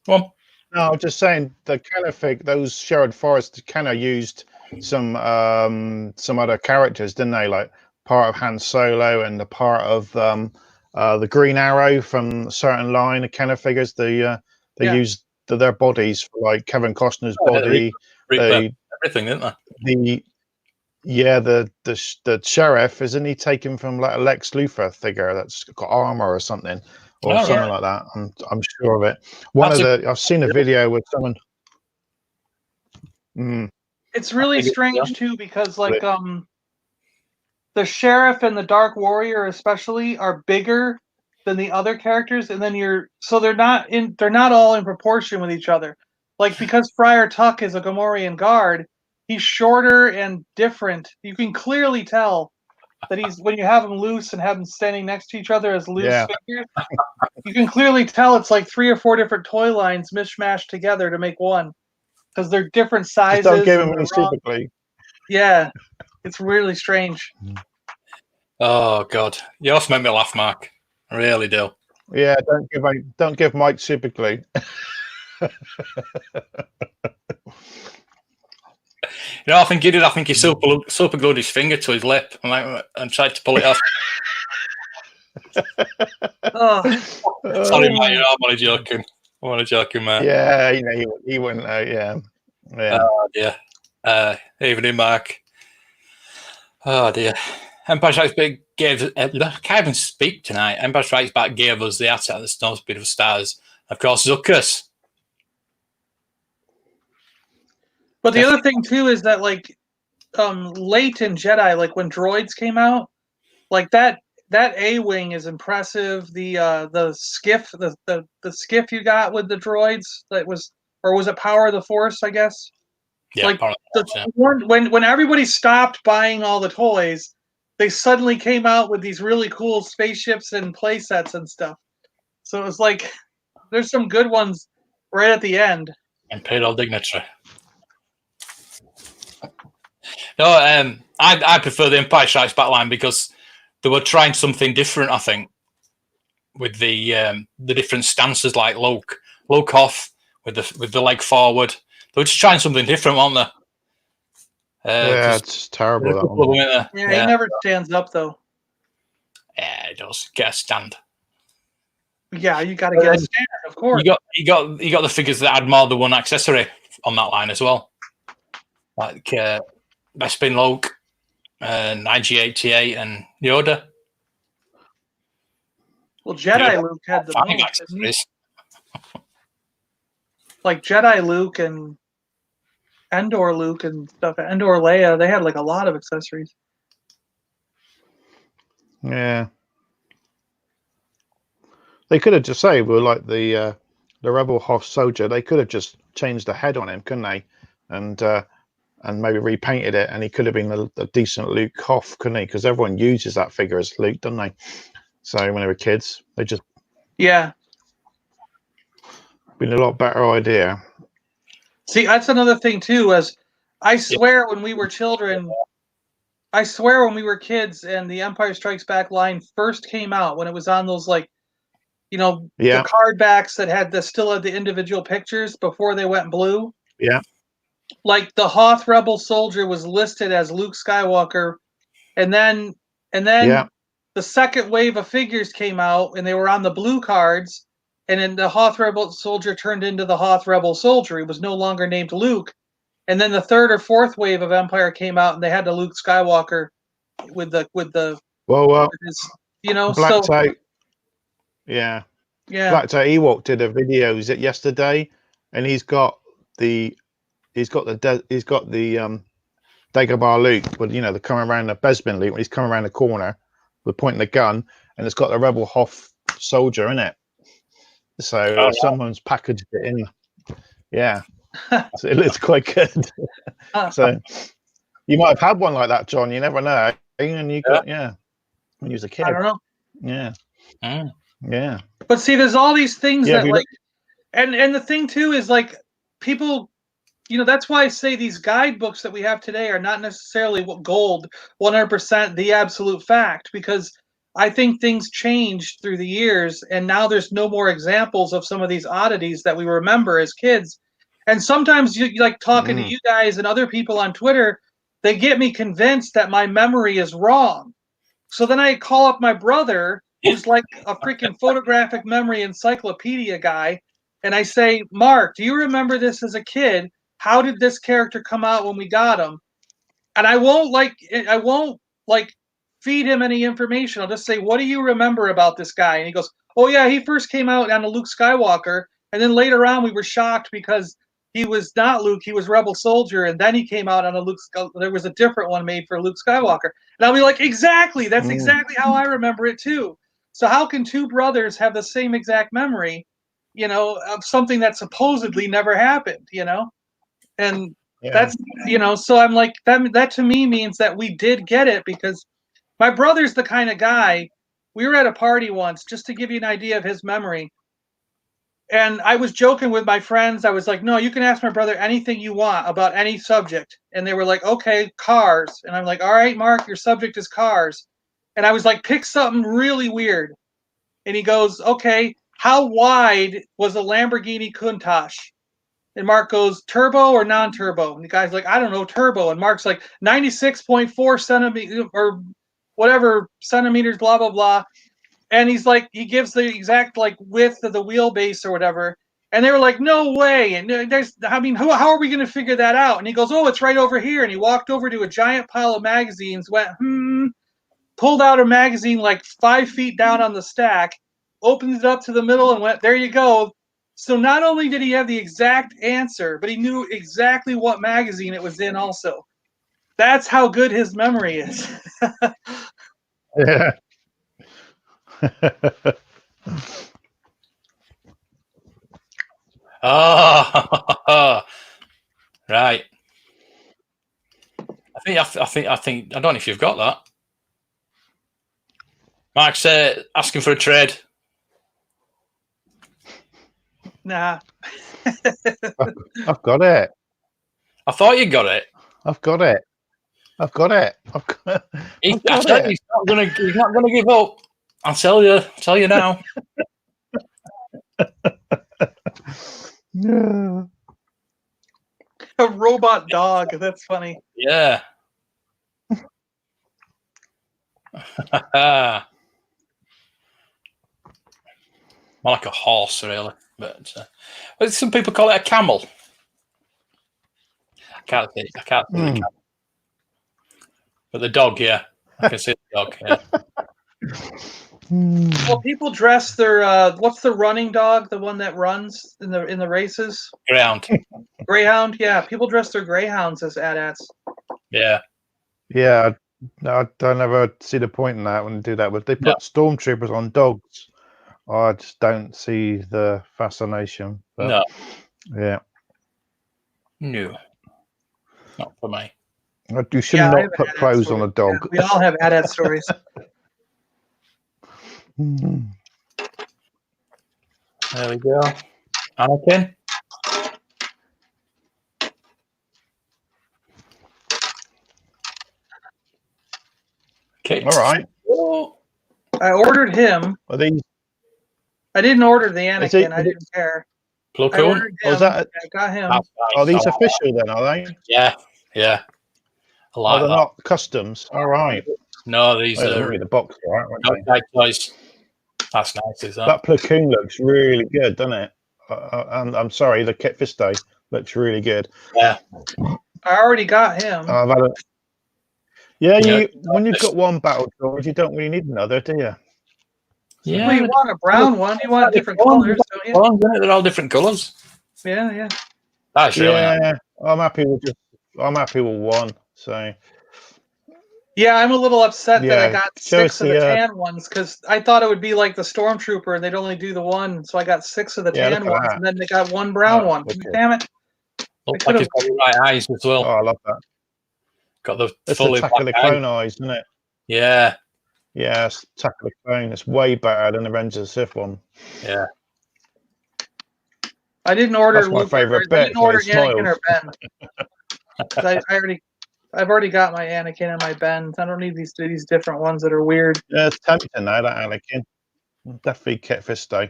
No, I was just saying the Canifig, those Sherrod Forest kind of used some other characters, didn't they? Like part of Han Solo and the part of the Green Arrow from a certain line of Canifigures. They used their bodies for, like, Kevin Costner's body. Everything, didn't they? The sheriff, isn't he taken from, like, a Lex Luthor figure that's got armor or something? Or something like that. I'm sure of it. I've seen a video with someone. It's really strange too, because like the sheriff and the Dark Warrior especially are bigger than the other characters, and then they're not all in proportion with each other. Like, because Friar Tuck is a Gamorrean guard, he's shorter and different. You can clearly tell that when you have them loose and have them standing next to each other as loose figures, you can clearly tell it's like 3 or 4 different toy lines mishmashed together to make one, because they're different sizes. Just don't give them any super glue. Yeah, it's really strange. Oh God, you also make me laugh, Mark. I really do. Yeah, don't give Mike super glue. You know, I think he did. I think he super glued his finger to his lip and tried to pull it off. Sorry, mate. I'm only joking. Mate. Yeah, he wouldn't know. Yeah. Oh dear. Evening, Mark. Oh dear. Empire Strikes Back gave. I can't even speak tonight. Empire Strikes Back gave us the Attack of the Snowspeed of Stars. Of course, Zuckuss. But the other thing too is that, like, late in Jedi, like when droids came out, like that A-wing is impressive. The skiff, the skiff you got with the droids, was it Power of the Force, I guess? Yeah, like when everybody stopped buying all the toys, they suddenly came out with these really cool spaceships and play sets and stuff. So it was like, there's some good ones right at the end. Imperial Dignitary. No, I prefer the Empire Strikes Back line because they were trying something different, I think, with the different stances, like Luke off with the leg forward. They were just trying something different, weren't they? Yeah, it's terrible. That one. Yeah, he never stands up though. Yeah, he does. Get a stand. Yeah, you got to get a stand, of course. You got the figures that had more than one accessory on that line as well, like Bespin Luke, IG-88, and Yoda. Well, Jedi Luke had the most accessories. Like Jedi Luke and Endor Luke and stuff. Endor Leia, they had like a lot of accessories. Yeah. They could have just like the Rebel Hoth soldier. They could have just changed the head on him, couldn't they? And maybe repainted it, and he could have been a decent Luke Hoth, couldn't he? Because everyone uses that figure as Luke, don't they? So when they were kids, they just been a lot better idea. See, that's another thing too. As I swear, when we were children, I swear when we were kids, and the Empire Strikes Back line first came out, when it was on those the card backs that still had the individual pictures before they went blue. Yeah. Like the Hoth Rebel soldier was listed as Luke Skywalker, and then the second wave of figures came out, and they were on the blue cards, and then the Hoth Rebel soldier turned into the Hoth Rebel soldier. He was no longer named Luke, and then the third or fourth wave of Empire came out, and they had the Luke Skywalker with his, blacked out. Yeah. Yeah. Black Toe Ewok did a video yesterday, and he's got the Dagobah Luke, but they're coming around the Bespin Luke when he's coming around the corner, with pointing the gun, and it's got the Rebel Hoth soldier in it. So someone's packaged it in. Yeah, so it looks quite good. So you might have had one like that, John. You never know. And you got when you was a kid. I don't know. Yeah. Mm. Yeah. But see, there's all these things that like, and the thing too is like people, that's why I say these guidebooks that we have today are not necessarily gold, 100% the absolute fact, because I think things changed through the years, and now there's no more examples of some of these oddities that we remember as kids. And sometimes you like talking to you guys and other people on Twitter, they get me convinced that my memory is wrong. So then I call up my brother, who's like a freaking photographic memory encyclopedia guy, and I say, Mark, do you remember this as a kid? How did this character come out when we got him? And I won't feed him any information. I'll just say, what do you remember about this guy? And he goes, oh yeah, he first came out on a Luke Skywalker, and then later on we were shocked because he was not Luke, he was Rebel Soldier, and then he came out on a there was a different one made for Luke Skywalker. And I'll be like, exactly, that's exactly how I remember it too. So how can two brothers have the same exact memory, of something that supposedly never happened, And that's, so I'm like, that to me means that we did get it, because my brother's the kind of guy, we were at a party once, just to give you an idea of his memory. And I was joking with my friends. I was like, no, you can ask my brother anything you want about any subject. And they were like, okay, cars. And I'm like, all right, Mark, your subject is cars. And I was like, pick something really weird. And he goes, okay, how wide was a Lamborghini Countach? And Mark goes, turbo or non-turbo? And the guy's like, I don't know, turbo. And Mark's like, 96.4 centimeters or whatever centimeters, blah, blah, blah. And he's like, he gives the exact like width of the wheelbase or whatever. And they were like, no way. And how are we going to figure that out? And he goes, oh, it's right over here. And he walked over to a giant pile of magazines, went, pulled out a magazine like 5 feet down on the stack, opened it up to the middle and went, there you go. So not only did he have the exact answer, but he knew exactly what magazine it was in also. That's how good his memory is. Yeah. Oh, right. I think I don't know if you've got that. Mark's asking for a trade. Nah. I've got it. I thought you got it. I've got it. He's not gonna give up. I'll tell you now. Yeah. A robot dog. That's funny. Yeah. More like a horse, really. But some people call it a camel. I can't see the camel. But the dog, yeah. I can see the dog, yeah. Well, people dress their what's the running dog? The one that runs in the races? Greyhound, yeah. People dress their greyhounds as AT-ATs. Yeah. Yeah. I don't ever see the point in that when they do that. But they put stormtroopers on dogs. I just don't see the fascination. But, no. Yeah. No. Not for me. You should not put clothes on a dog. Yeah, we all have AT-AT stories. There we go. Anakin. Okay. All right. I ordered him. Are these? I didn't order the Anakin. I didn't care. Plo I ordered him. I got him. Nice. Are these official then? Are they? Yeah. Yeah. I like they're that. not customs. All right. No, these are the box, right? Toys. That's nice, is that? That platoon looks really good, doesn't it? I'm sorry, the Kit Fisto looks really good. Yeah. I already got him. Yeah, when you've got one battle droid, you don't really need another, do you? Well, you want a brown one. You want different colors, don't you? They're all different colors. Yeah. That's really nice. Yeah, I'm happy with one. So yeah, I'm a little upset that I Yeah, got show us 6 of the the tan ones because I thought it would be like the Stormtrooper and they'd only do the one. So I got 6 of the Yeah, look tan at ones that. and then they got one brown Oh, one. wicked. Damn it. Looks like it's got the right eyes as well. Oh, I love that. Got the It's fully Attack of the black Clone eyes. eyes, isn't it? Yeah. Yeah, it's Attack of the Clone. It's way better than the Revenge of the Sith one. Yeah. I didn't order That's my Luke. favourite I bit. didn't So order he Anakin smiles. or Ben. 'Cause I've already got my Anakin and my Ben. I don't need these different ones that are weird. Yeah, it's tempting now, that Anakin. Definitely Kit Fisto.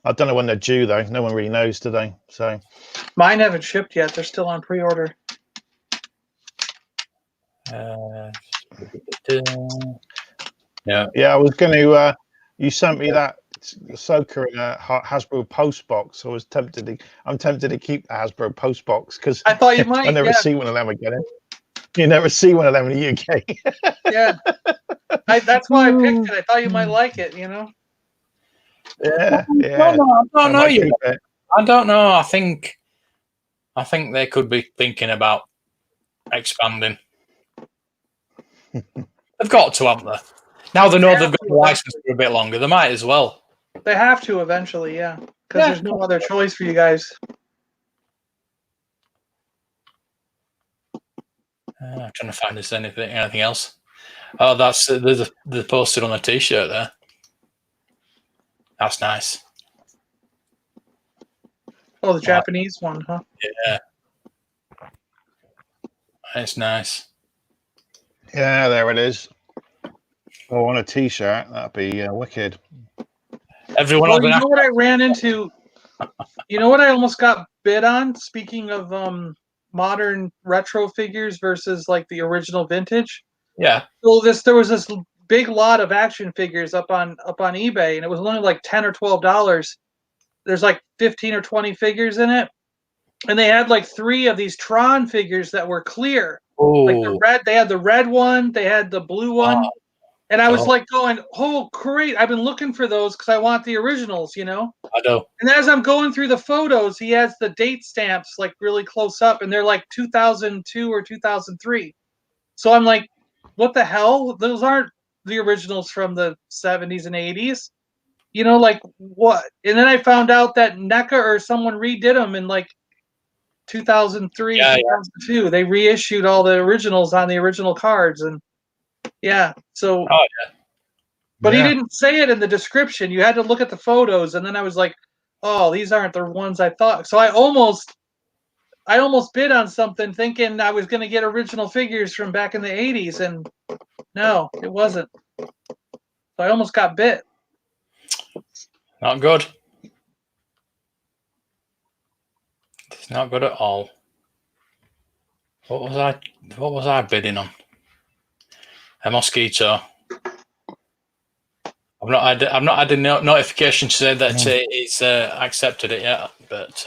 I don't know when they're due though. No one really knows today. So Mine haven't shipped yet. They're still on pre-order. Yeah. yeah, I was going to. You sent me that Ahsoka in a Hasbro post box. I'm tempted to keep the Hasbro post box because I thought you might. I never see one of them again. You never see one of them in the UK. Yeah. That's why I picked it. I thought you might like it, you know? Yeah. I don't know yet. Keep it. I don't know. I think they could be thinking about expanding. They've got to, haven't they? Now they know they've got the license for a bit longer. They might as well. They have to eventually, yeah. Because there's no other choice for you guys. I'm trying to find this anything else. Oh, that's they're posted on a T-shirt there. That's nice. Oh, the Japanese one, huh? Yeah, it's nice. Yeah, there it is. Oh, on a T-shirt, that'd be wicked. Everyone. Well, you know what I ran into? You know what I almost got bid on? Speaking of modern retro figures versus like the original vintage. Yeah. So there was this big lot of action figures up on eBay, and it was only like $10 or $12. There's like 15 or 20 figures in it, and they had like 3 of these Tron figures that were clear. Oh. Like the red, they had the red one, they had the blue one, and I was like going, "Oh, great! I've been looking for those because I want the originals," you know. I know. And as I'm going through the photos, he has the date stamps like really close up, and they're like 2002 or 2003. So I'm like, what the hell? Those aren't the originals from the 70s and 80s. You know, like what? And then I found out that NECA or someone redid them in like 2003, 2002. They reissued all the originals on the original cards. And yeah, so. Oh, yeah. But he didn't say it in the description. You had to look at the photos. And then I was like, oh, these aren't the ones I thought. So I almost bid on something thinking I was going to get original figures from back in the 80s. And no, it wasn't. So I almost got bit. Not good. It's not good at all. What was I bidding on? A mosquito. I've not had a notification to say that he's accepted it yet, but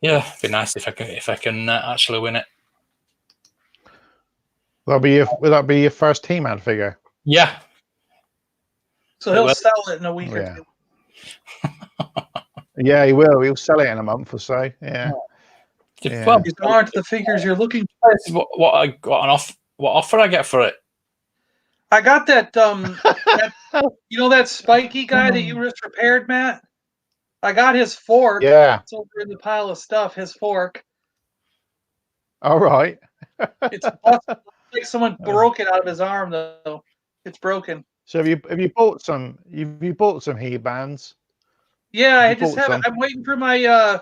yeah, it'd be nice if I can actually win it. Will that be your first He-Man figure? Yeah. So he'll sell it in a week or two. Yeah, he will. He'll sell it in a month or so. Yeah. Well, these aren't the figures you're looking for. What offer I get for it? I got that you know that spiky guy that you just repaired, Matt? I got his fork. Yeah. It's over in the pile of stuff, his fork. All right. It's like someone broke it out of his arm though. It's broken. So have you bought some He-Bands? Yeah, I just haven't. I'm waiting for my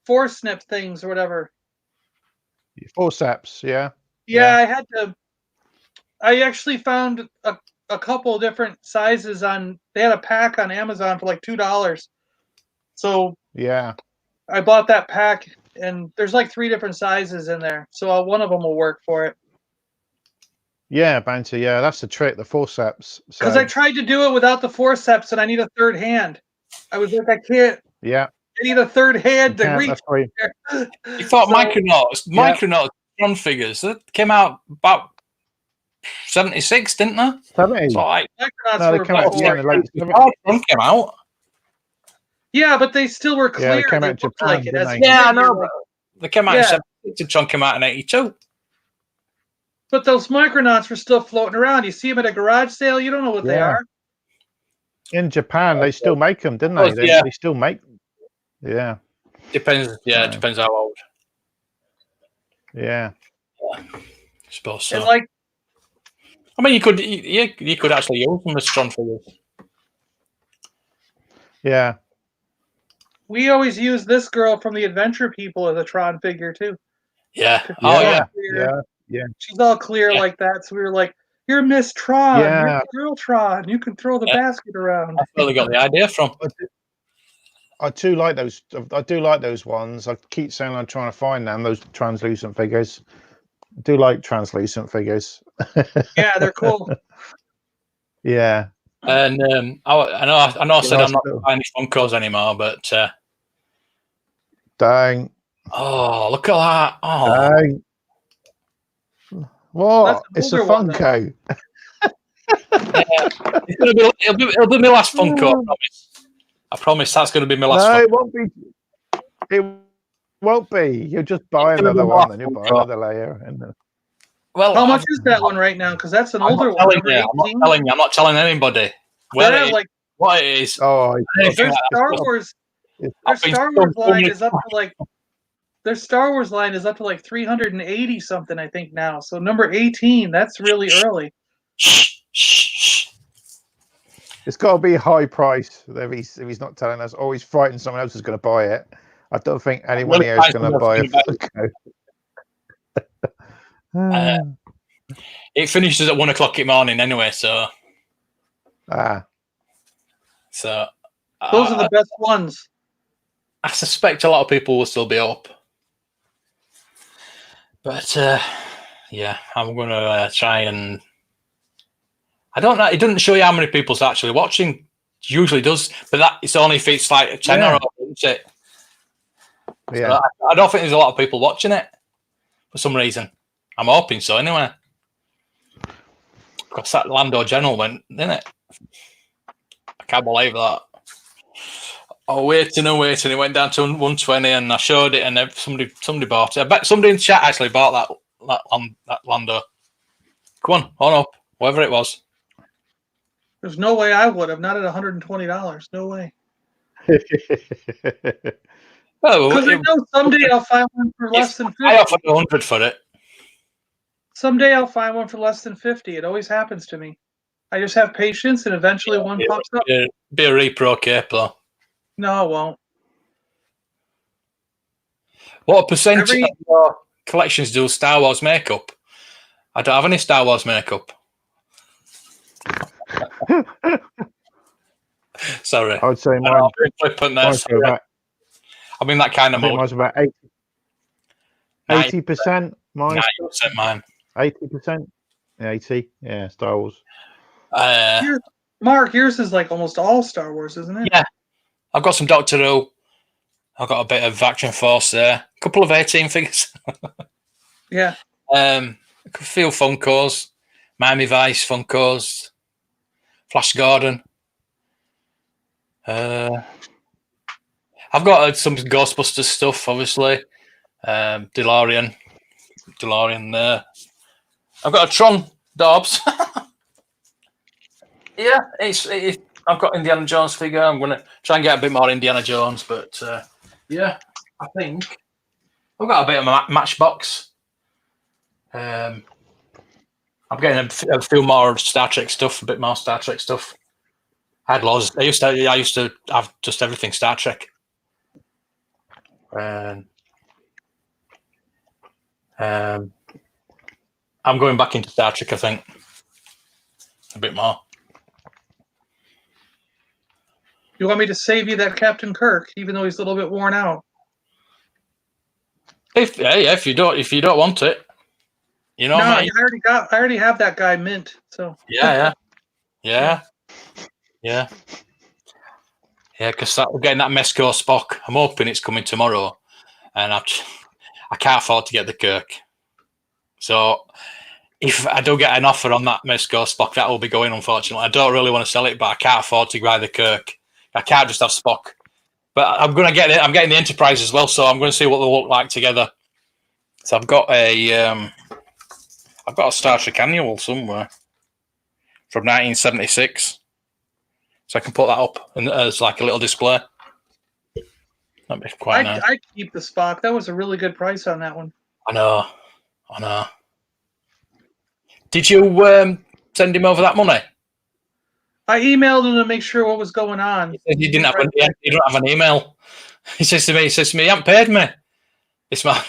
force snip things or whatever. Forceps, yeah. Yeah, I had to. I actually found a couple different sizes on. They had a pack on Amazon for like $2. So yeah, I bought that pack, and there's like 3 different sizes in there. So one of them will work for it. Yeah, Banter. Yeah, that's the trick. The forceps. Because I tried to do it without the forceps, and I need a third hand. I was like, I can't. Yeah. I need a third hand to reach. You thought Micronauts Tron figures that came out about 76, didn't they? 70. So like, Micronauts No, they were came out before. in the late 70s. Tron came out. Yeah, but they still were clear. Yeah, they came out in looked Japan, like it. didn't As a they? kid, Yeah, I you're know. like, They came out Yeah. in 76 and Tron came out in 82. but those Micronauts were still floating around. You see them at a garage sale, you don't know what they Yeah. are. In Japan, they still make them, didn't Oh, they? yeah. They still make them. Yeah. Depends. Yeah, So- depends how old. Yeah. I suppose so. And like, I mean, you could actually use them as Tron figures. Yeah. we always use this girl from the Adventure People as a Tron figure too. Yeah. She's Oh all yeah. clear. Yeah. She's all clear Yeah. like that. So we were like, "You're Miss Tron. Yeah. You're Girl Tron. You can throw the Yeah. basket around." That's where they got the idea from. I do like those. I do like those ones. I keep saying I'm trying to find them. Those translucent figures. I do like translucent figures. Yeah, they're cool. Yeah. And I know I said I'm not Hospital. buying any Funkos anymore, but Dang. oh, look at that! Oh, Dang. What? That's It's an a older one, though. Funko. it's gonna be, it'll be my last Funko. I promise. I promise that's going to be my last. No, Funko. it won't be. It won't be. You'll just buy It's gonna be another my one, last then you'll buy Funko. another layer. And Well, How much is that one right now? Because that's an I'm older not one. telling Number you. I'm 18. not telling you. I'm not telling anybody They're where at it is, like what it is. oh, anything their like that. Star Wars. Their I've been Star so Wars line many is up to like. Their Star Wars line is up to like 380 something, I think now. So number 18, that's really early. Shh, shh, shh. it's got to be a high price if he's not telling us. Or he's frightened someone else is going to buy it. I don't think anyone really here is frightened going to buy a someone else Funko. It finishes at 1 o'clock in the morning anyway, so Those are the best ones. I suspect a lot of people will still be up. But yeah, I'm going to try and. I don't know. It doesn't show you how many people's actually watching. It usually does, but that it's only if it's like 10 or over, isn't it? Yeah. So I don't think there's a lot of people watching it for some reason. I'm hoping so anyway. Because that Lando General went, didn't it? I can't believe that. Oh, waiting and waiting. It went down to 120, and I showed it, and then somebody bought it. I bet somebody in chat actually bought that Lando. Come on, on up, whatever it was. There's no way I would have. Not at $120. No way. Oh, Because I know someday I'll find one for less than 50. I offered 100 for it. Someday I'll find one for less than 50. It always happens to me. I just have patience, and eventually one pops up. Be a repro cape though. No, it won't. What percentage of your collections do Star Wars makeup? I don't have any Star Wars makeup. Sorry. I would say mine. I'm very flippant there. Mine's about, I'm in that kind I of think mode. mine's about 80%. Mine 90% mine. 80%. 80. Yeah, Star Wars. Mark, yours is like almost all Star Wars, isn't it? Yeah. I've got some Doctor Who. I've got a bit of Action Force there. A couple of 18 figures. Yeah. A few Funkos. Miami Vice Funkos. Flash Gordon. I've got some Ghostbusters stuff, obviously. DeLorean there. I've got a Tron Dobbs. Yeah, I've got Indiana Jones figure. I'm going to try and get a bit more Indiana Jones, but yeah, I think I've got a bit of a Matchbox. I'm getting a few more Star Trek stuff, a bit more Star Trek stuff. I had loads. I used to have just everything Star Trek. I'm going back into Star Trek, I think. A bit more. You want me to save you that Captain Kirk, even though he's a little bit worn out? If you don't want it, you know. No, I already have that guy mint. So yeah. Because we're getting that Mesco Spock. I'm hoping it's coming tomorrow, and I can't afford to get the Kirk. So if I do get an offer on that Mesco Spock, that will be going, unfortunately. I don't really want to sell it, but I can't afford to buy the Kirk. I can't just have Spock. But I'm going to get it. I'm getting the Enterprise as well, so I'm going to see what they look like together. So I've got a Star Trek annual somewhere from 1976. So I can put that up as like a little display. That'd be quite nice. I keep the Spock. That was a really good price on that one. I know. Did you send him over that money? I emailed him to make sure what was going on. He didn't have he don't have an email. He says to me, you haven't paid me. It's my.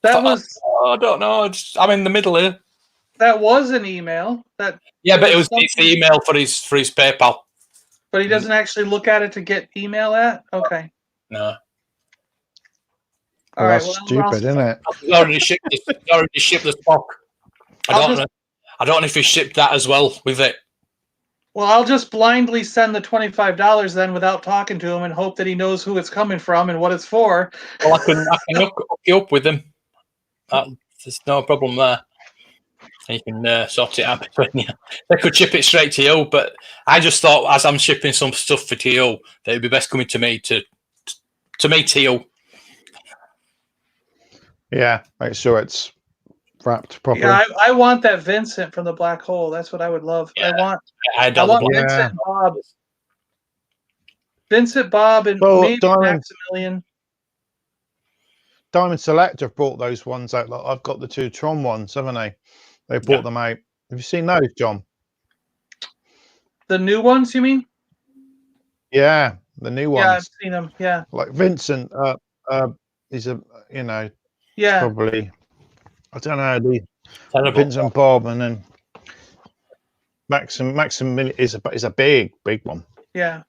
That was. I don't know. I'm in the middle here. That was an email. But it's the email for his PayPal. But he doesn't actually look at it to get email at. Okay. No. Well, that's stupid, isn't it? He's already shipped the Spock. I don't know if he shipped that as well with it. Well, I'll just blindly send the $25 then without talking to him and hope that he knows who it's coming from and what it's for. Well, I can hook you up with him. There's no problem there. You can sort it out between you. They could ship it straight to you, but I just thought as I'm shipping some stuff for to you, that it'd be best coming to me to meet you. Yeah, make sure it's wrapped properly. Yeah, I want that Vincent from the Black Hole. That's what I would love. Yeah. I want Vincent Bob. Vincent Bob and maybe Maximilian. Diamond Select have brought those ones out. Like I've got the 2 Tron ones, haven't they? They brought them out. Have you seen those, John? The new ones, you mean? Yeah, the new ones. Yeah, I've seen them. Yeah. Like Vincent, he's a probably, I don't know, Vincent Bob, and then Maxim is a big one. Yeah.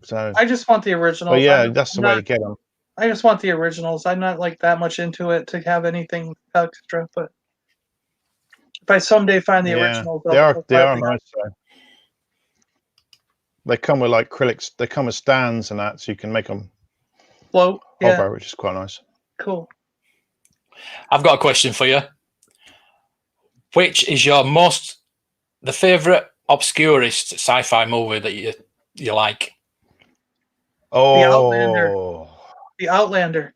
So I just want the originals. But yeah, that's the way to get them. I just want the originals. I'm not like that much into it to have anything extra, but if I someday find the originals, they are nice. So. They come with like acrylics. They come with stands and that, so you can make them float. Hover, which is quite nice. Cool. I've got a question for you. Which is the favorite obscurest sci-fi movie that you like? Oh, The Outlander.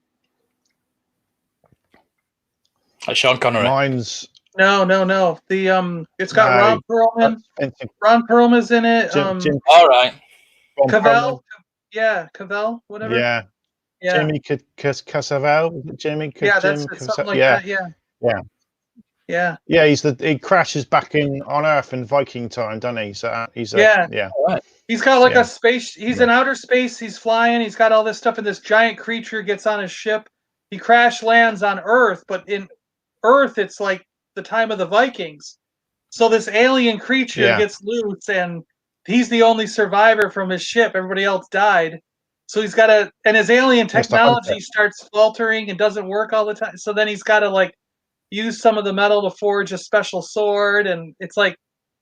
Like Sean Connery. Mine's no. The it's got Ron Perlman. Ron Perlman's in it. Jim, all right. Cavell. Yeah, Cavell. Whatever. Yeah. Jimmy Cassavel. Jimmy. Yeah, that's something like that. Yeah. He crashes back on Earth in Viking time, doesn't he? So he's Right. He's got like a space. He's in outer space. He's flying. He's got all this stuff, and this giant creature gets on his ship. He crash lands on Earth, but in Earth, it's like the time of the Vikings. So this alien creature gets loose, and he's the only survivor from his ship. Everybody else died. So he's got to, and his alien technology starts faltering and doesn't work all the time. So then he's got to like use some of the metal to forge a special sword, and it's like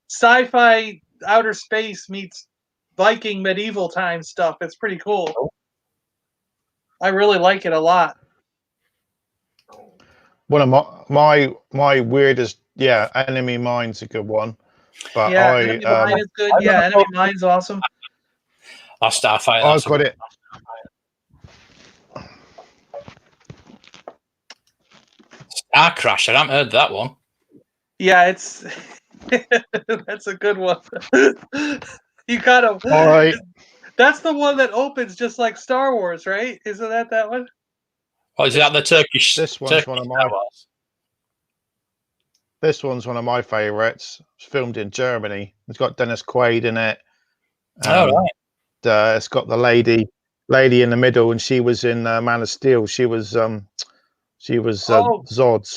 sci-fi outer space meets Viking medieval time stuff. It's pretty cool. I really like it a lot. One of my weirdest, Enemy Mine's a good one. But Enemy Mine is good. Enemy Mine's awesome. Starfighter. I've got it. Star Crash. I haven't heard that one. Yeah, it's that's a good one. You gotta. All right. That's the one that opens just like Star Wars, right? Isn't that one? Oh, is that the Turkish? This one's one of my. This one's one of my favourites. It's filmed in Germany. It's got Dennis Quaid in it. Right. It's got the lady in the middle, and she was in Man of Steel. She was Zod's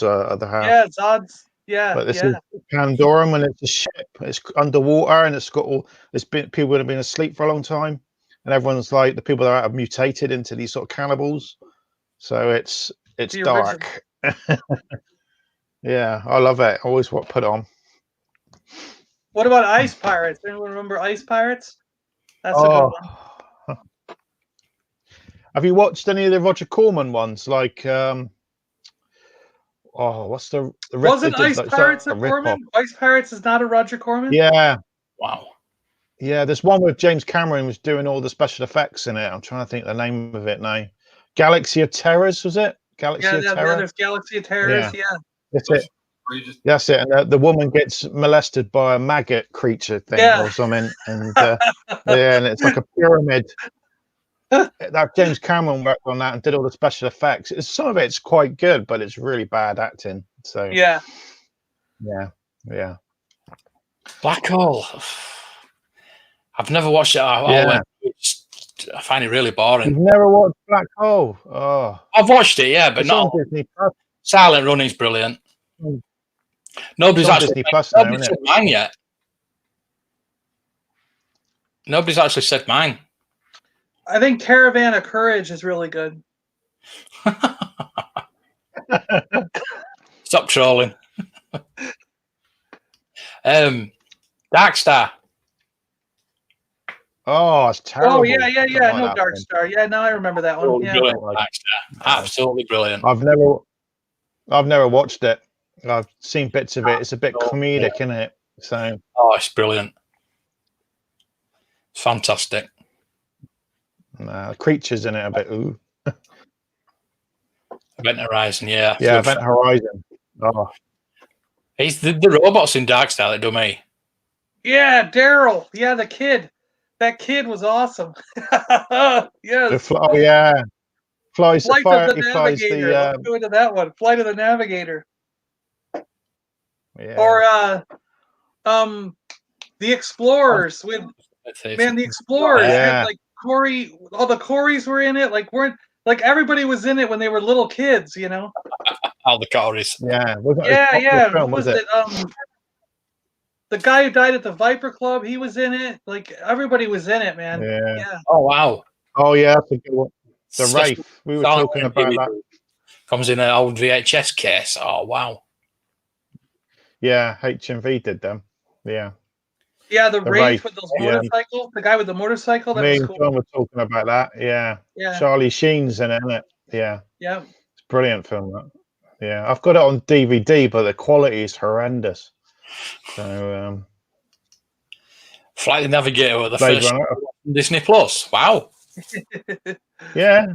other half. Yeah, Zod's. Yeah, but this is Pandorum, and it's a ship. It's underwater, and it's got all. People that have been asleep for a long time, and everyone's like the people that have mutated into these sort of cannibals. So it's dark. Yeah, I love it. Always put on. What about Ice Pirates? Anyone remember Ice Pirates? That's a good one. Have you watched any of the Roger Corman ones? Like what's the Wasn't Ice Pirates a rip off? Corman? Ice Pirates is not a Roger Corman? Yeah. Wow. Yeah, there's one where James Cameron was doing all the special effects in it. I'm trying to think the name of it now. Galaxy of Terrors, was it? Galaxy of Terror? There's Galaxy of Terrors, yeah. That's it. That's it. And the woman gets molested by a maggot creature thing or something. And and it's like a pyramid. That James Cameron worked on that and did all the special effects. Some of it's quite good, but it's really bad acting. So yeah. Black Hole. I've never watched it. I find it really boring. You've never watched Black Hole? Oh, I've watched it, yeah, but it's not on Disney Plus. Silent Running's brilliant. Nobody's actually Disney Plus now, isn't said it? mine yet. Nobody's actually said mine. I think Caravan of Courage is really good. Stop trolling. Dark Star. Oh, it's terrible. Oh yeah. I know Dark Star. Yeah, now I remember that one. Yeah. Brilliant, Dark Star. Absolutely brilliant. I've never watched it. I've seen bits of it. It's a bit comedic, isn't it? So. Oh, it's brilliant. It's fantastic. Creatures in it a bit. Ooh. Event Horizon, yeah. Yeah, Event Horizon. Oh. He's the robots in Dark Star that do me. Yeah, Daryl. Yeah, the kid. That kid was awesome. Yes. Oh yeah. Flies Flight the fire. of the He flies Navigator. the. Let's go into that one. Flight of the Navigator. Yeah. Or the Explorers with the Explorers had like Corey. All the Coreys were in it. Like everybody was in it when they were little kids, you know. All the Coreys. Yeah. Who was it? The guy who died at the Viper Club, he was in it. Like everybody was in it, man. Yeah. Oh wow. Oh yeah, that's a good one. The Wraith. We were talking about that. Comes in an old VHS case. Oh wow. Yeah, HMV did them. Yeah. Yeah, the Wraith with those motorcycles. The guy with the motorcycle. That was cool. John were talking about that. Yeah. Charlie Sheen's in it, isn't it? Yeah. Yeah. It's a brilliant film. That. Yeah, I've got it on DVD, but the quality is horrendous. So. Flight the Navigator with the first Disney Plus. Wow. Yeah.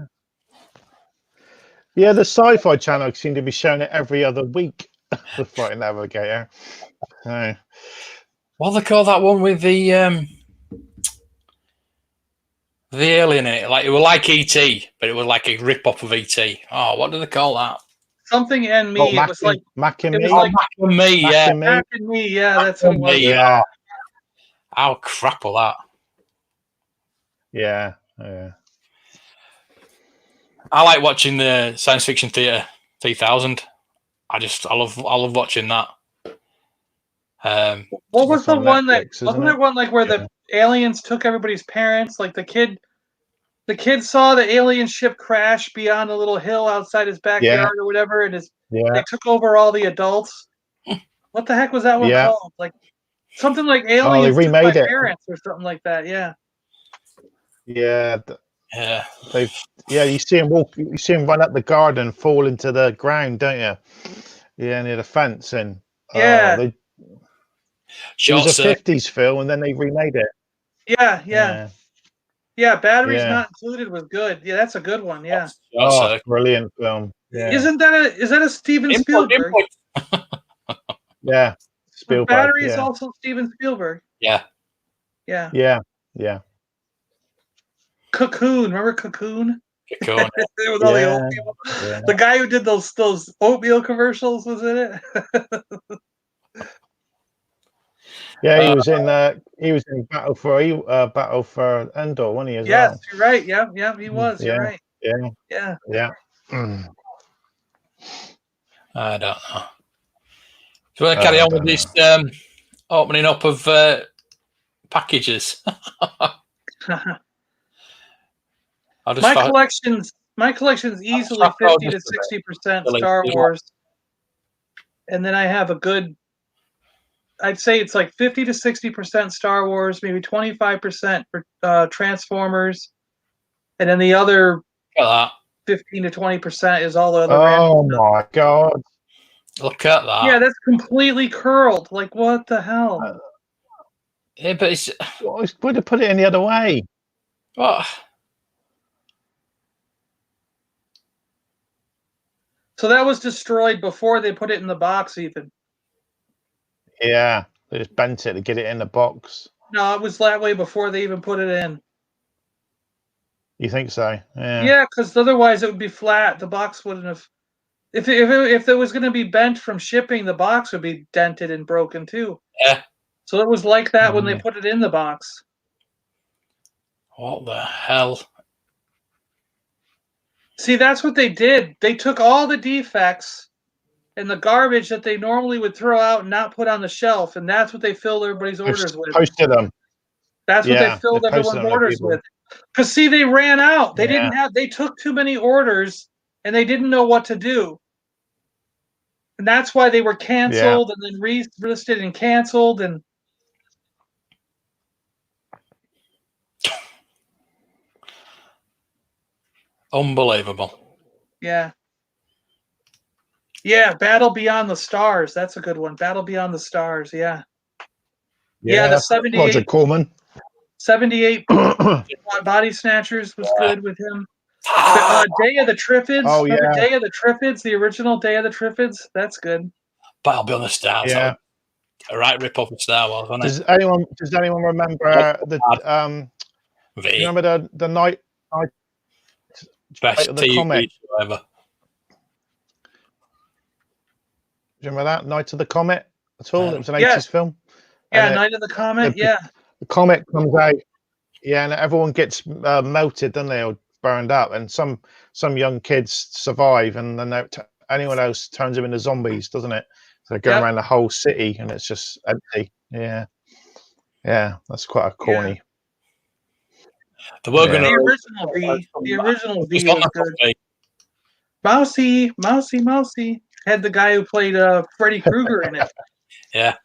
Yeah, the Sci-Fi Channel seem to be showing it every other week. The Flight Navigator. So. What do they call that one with the alien in it? Like it was like E.T., but it was like a rip-off of E.T. Oh, what do they call that? Something and Me. It was like Mac and Me. Mac and Me, yeah. Mac and Me, yeah, that's what it was. Yeah. How crap all that. Yeah. I like watching the Science Fiction Theatre 3000. I love watching that. What was the one that wasn't there one like where the aliens took everybody's parents? Like the kid saw the alien ship crash beyond a little hill outside his backyard or whatever, and they took over all the adults. What the heck was that one called? Like something like aliens they remade took my it. parents or something like that. Yeah. Yeah. You see him walk. You see him run up the garden, fall into the ground, don't you? Yeah, near the fence, and yeah, it was a '50s film, and then they remade it. Yeah. Batteries Not Included was good. Yeah, that's a good one. Yeah. Brilliant film. Yeah. Is that a Steven Spielberg? Yeah. Spielberg. Battery is also Steven Spielberg. Yeah. Cocoon. Remember Cocoon? Cocoon. It was all the old people. Yeah. The guy who did those oatmeal commercials was in it. Yeah, he was in Battle for Endor, wasn't he? As yes, well? You're right. Yeah, he was. You're right. Yeah. I don't know. Do you want to carry on with this opening up of packages? My collection's easily 50 to 60% Star Wars, and then I have a good. I'd say it's like 50 to 60% Star Wars, maybe 25% for Transformers, and then the other 15 to 20% is all the other. Oh my God! Look at that. Yeah, that's completely curled. Like, what the hell? Yeah, but it's Would have put it in the other way. what? So that was destroyed before they put it in the box, even. Yeah, they just bent it to get it in the box. No, it was that way before they even put it in. You think so? Yeah. Yeah, because otherwise it would be flat. The box wouldn't have. If it was going to be bent from shipping, the box would be dented and broken too. Yeah. So it was like that when they put it in the box. What the hell? See, that's what they did. They took all the defects and the garbage that they normally would throw out and not put on the shelf, and that's what they filled everybody's orders with. Posted them. That's what they Yeah, filled they posted everyone's them to orders people. with. Because see, they ran out. They Yeah. didn't have. They took too many orders, and they didn't know what to do. And that's why they were canceled and then listed and canceled. And Unbelievable. yeah. Yeah, Battle Beyond the Stars. That's a good one. Battle Beyond the Stars. Yeah. Yeah, the 78, Roger Corman. 78 Body Snatchers was good with him. Day of the Triffids. Oh, Remember yeah. Day of the Triffids, the original Day of the Triffids? That's good. Battle Beyond the Stars. Yeah. A right rip off of Star Wars, wasn't Does anyone remember the it? you remember the night Best of the TV comet? show ever. Do you remember that Night of the Comet at all? It was an Yes. 80s film. Yeah, And Night of the Comet. Yeah. the comet comes out. Yeah, and everyone gets melted, don't they, or burned up, and some young kids survive, and then anyone else turns them into zombies, doesn't it? So they're going around the whole city, and it's just empty. Yeah, yeah, that's quite a corny. The original V was good. Mousy had the guy who played Freddy Krueger in it. Yeah,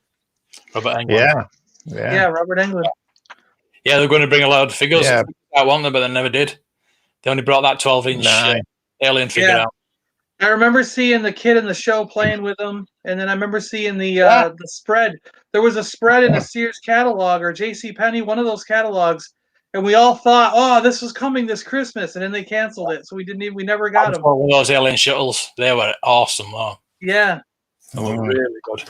Robert Englund. Yeah, Robert Englund. Yeah, they're going to bring a lot of figures out, weren't they? But they never did. They only brought that 12-inch alien figure out. I remember seeing the kid in the show playing with them, and then I remember seeing the spread. There was a spread in a Sears catalog or J.C. Penney, one of those catalogs, and we all thought, "Oh, this was coming this Christmas," and then they canceled it, so we never got them. One of those alien shuttles. They were awesome, though. Yeah, they were really good.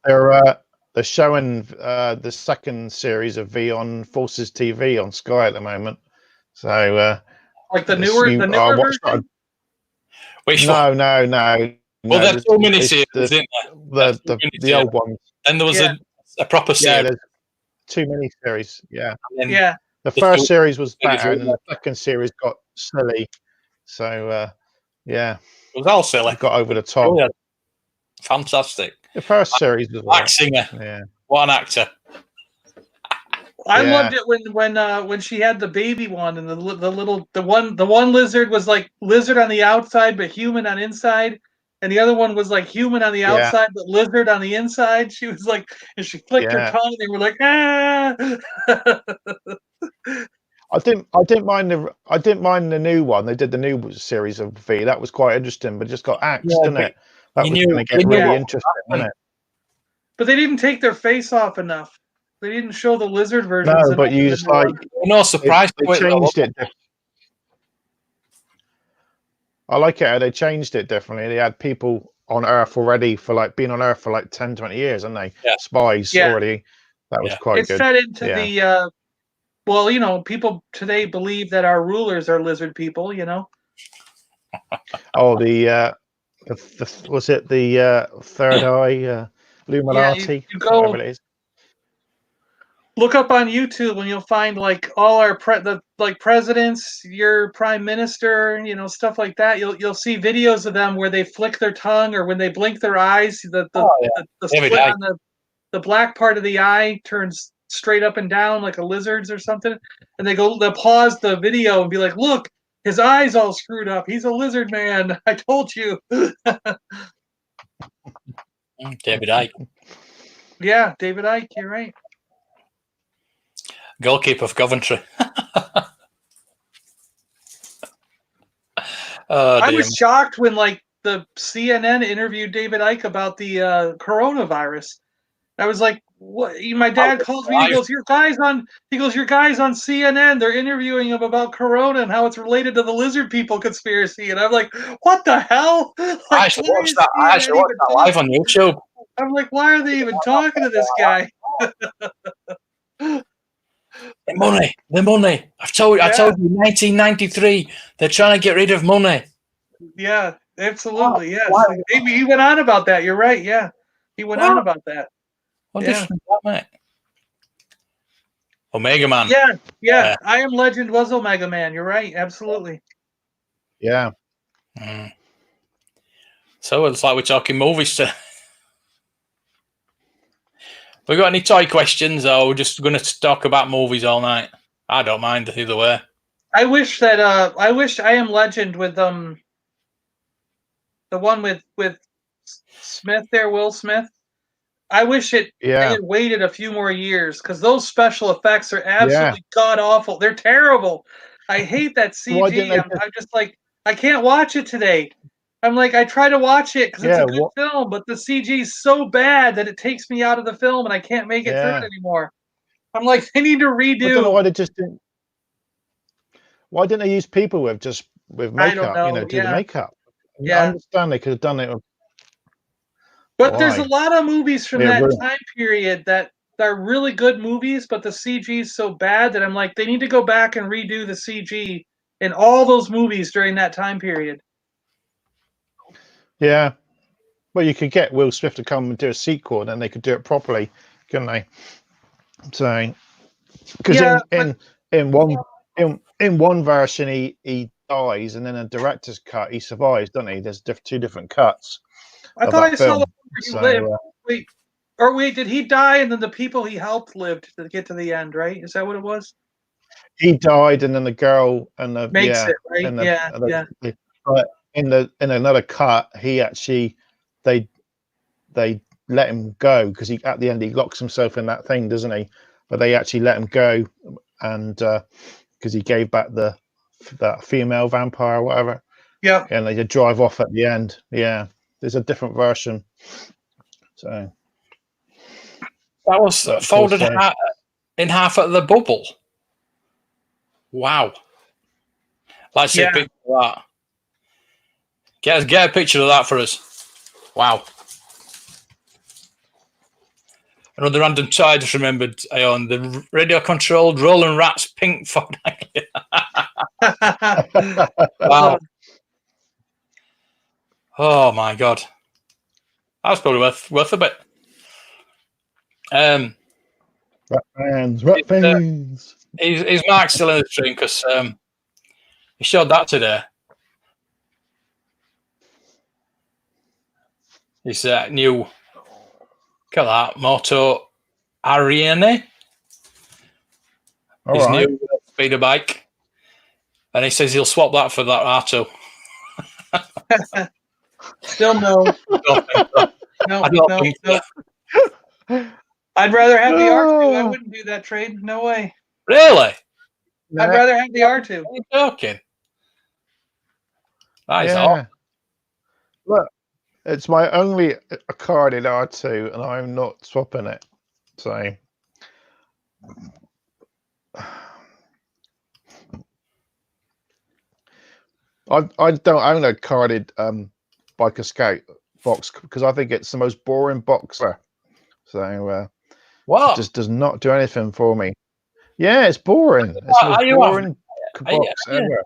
They're showing the second series of V on Forces TV on Sky at the moment. So like the newer version. Which one? No. Well, there's so many series, isn't there? The old ones. And there was a proper series. Yeah, there's too many series. Yeah. Yeah. The first series was better, and then the second series got silly. So yeah, it was all silly. It got over the top. Oh, yeah. Fantastic. The first series was like singer. Yeah. What an actor. I loved it when she had the baby one and the one lizard was like lizard on the outside but human on inside, and the other one was like human on the outside but lizard on the inside. She was like, and she flicked her tongue. And they were like, ah. I didn't mind the new one. They did the new series of V. That was quite interesting, but it just got axed, didn't it? That was going to get really interesting, wasn't it? But they didn't take their face off enough. They didn't show the lizard version. No, but you just like no surprise. They changed it. I like it how they changed it differently. They had people on Earth already for like being on Earth for like 10, 20 years, and they spies already. That was quite good. It fed into the well, you know, people today believe that our rulers are lizard people, you know. Oh, was it the third eye Illuminati? You go, whatever it is. Look up on YouTube and you'll find like all our presidents, your prime minister, you know, stuff like that. You'll see videos of them where they flick their tongue or when they blink their eyes. The split on the black part of the eye turns straight up and down like a lizard's or something, and they'll pause the video and be like, "Look, his eye's all screwed up. He's a lizard man. I told you." David Icke. Yeah, David Icke. You're right. Goalkeeper of Coventry. I was shocked when like the CNN interviewed David Icke about the coronavirus. I was like, "What?" My dad calls me. He goes, "Your guys on." He goes, "Your guys on CNN. They're interviewing him about Corona and how it's related to the lizard people conspiracy." And I'm like, "What the hell?" Like, I actually watched that. I actually watched that live on YouTube. I'm like, "Why are they even talking to this guy?" The money. I told you, 1993. They're trying to get rid of money. Yeah, absolutely. Yes, he went on about that. You're right. Yeah, he went on about that. What difference is that, mate? Omega Man. Yeah. I Am Legend was Omega Man. You're right. Absolutely. Yeah. So it's like we're talking movies. Have we got any toy questions, or we're just going to talk about movies all night? I don't mind either way. I wish I Am Legend with the one with Smith there, Will Smith. I wish they had waited a few more years, because those special effects are absolutely god awful. They're terrible. I hate that CG. I'm just like, I can't watch it today. I'm like, I try to watch it because it's a good film, but the CG is so bad that it takes me out of the film and I can't make it through it anymore. I'm like, they need to redo. I don't know why they just didn't. Why didn't they use people with makeup? Do the makeup. Yeah. I understand they could have done it. But there's a lot of movies from that time period that are really good movies, but the CG is so bad that I'm like, they need to go back and redo the CG in all those movies during that time period. Yeah. Well, you could get Will Smith to come and do a sequel, and then they could do it properly, couldn't they? So, because in one version he dies, and then a director's cut he survives, doesn't he? There's two different cuts. I thought I saw the one where he lived. Wait, did he die and then the people he helped lived to get to the end, right? Is that what it was? He died, and then the girl and the makes it, right? But in another cut, he actually they let him go, because he at the end he locks himself in that thing, doesn't he? But they actually let him go, and because he gave back that female vampire or whatever. Yeah. And they did drive off at the end. Yeah. There's a different version. So that was folded in half at the bubble. Wow. Let's see a picture of that. Get a picture of that for us. Wow. Another random toy I just remembered. I own the radio-controlled Rolling Rats pink Ford Anglia. Wow. Oh my god. That was probably worth a bit. Rat fans. Is Mark still in the stream? Because he showed that today. His new, look at that, Moto Ariane. His new speeder bike. And he says he'll swap that for that R2. Still no. No. I'd rather have the R2. I wouldn't do that trade. No way. Really? I'd rather have the R2. Are you joking? That is odd. Look, it's my only card in R2, and I'm not swapping it. So I don't own a carded Biker Scout box, because I think it's the most boring boxer. So it just does not do anything for me. Yeah, it's boring. It's the most boring box ever.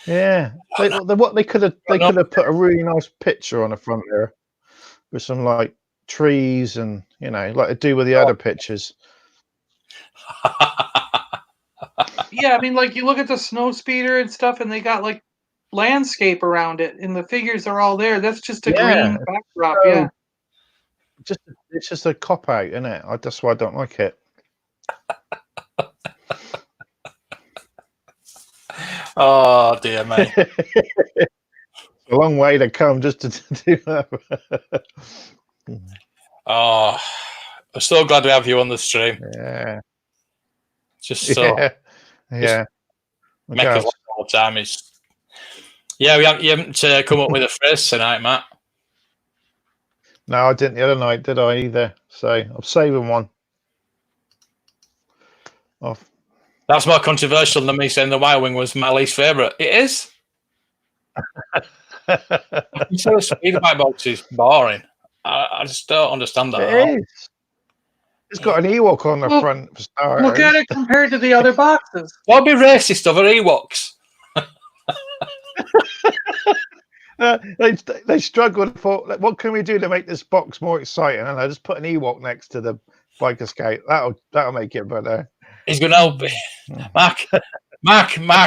Yeah, they could have put a really nice picture on the front there with some like trees and like they do with the other pictures. Yeah, I mean, like you look at the snow speeder and stuff, and they got like landscape around it, and the figures are all there. That's just a green backdrop. Yeah, it's just a cop out, isn't it? That's why I don't like it. Oh dear me. A long way to come just to do that. Oh, I'm so glad to have you on the stream. Yeah. Just so. Yeah. Make us laugh all the time. Yeah, you haven't come up with a phrase tonight, Matt. No, I didn't the other night, did I either? So I'm saving one. Off. That's more controversial than me saying the Wild Wing was my least favourite. It is. You say the speedbike box is boring. I just don't understand that at all. It is. It's got an Ewok on the front for starters. Look at it compared to the other boxes. Don't be racist over Ewoks. They struggled for like, what can we do to make this box more exciting? And I just put an Ewok next to the Biker Scout. That'll make it better. He's going to help Mark.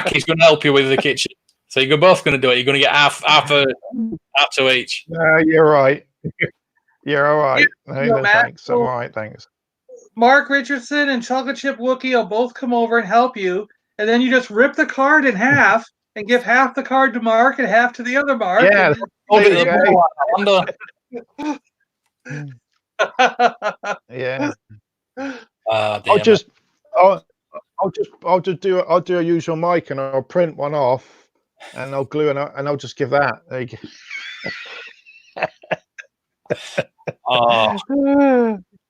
He's going to help you with the kitchen. So you're both going to do it. You're going to get half to each. No, you're right. You're all right. Yeah, No, thanks. I'm all right, thanks. Mark Richardson and Chocolate Chip Wookie will both come over and help you, and then you just rip the card in half and give half the card to Mark and half to the other Mark. Yeah. Yeah. I'll just do a usual mic and I'll print one off and I'll glue it and I'll just give that. There you go. Oh,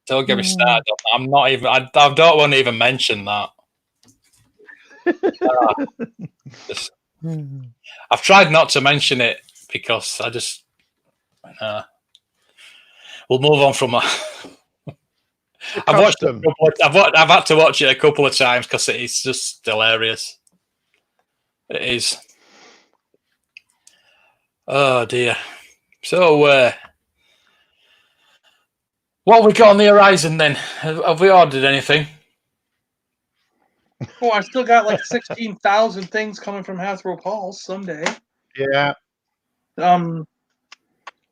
don't get me started. I'm not even. I don't want to even mention that. I've tried not to mention it because I just. We'll move on from that. I've watched it. I've had to watch it a couple of times because it's just hilarious. It is. Oh dear. So, what have we got on the horizon then? Have we ordered anything? Oh, I still got like 16,000 things coming from Hasbro Pulse someday. Yeah. The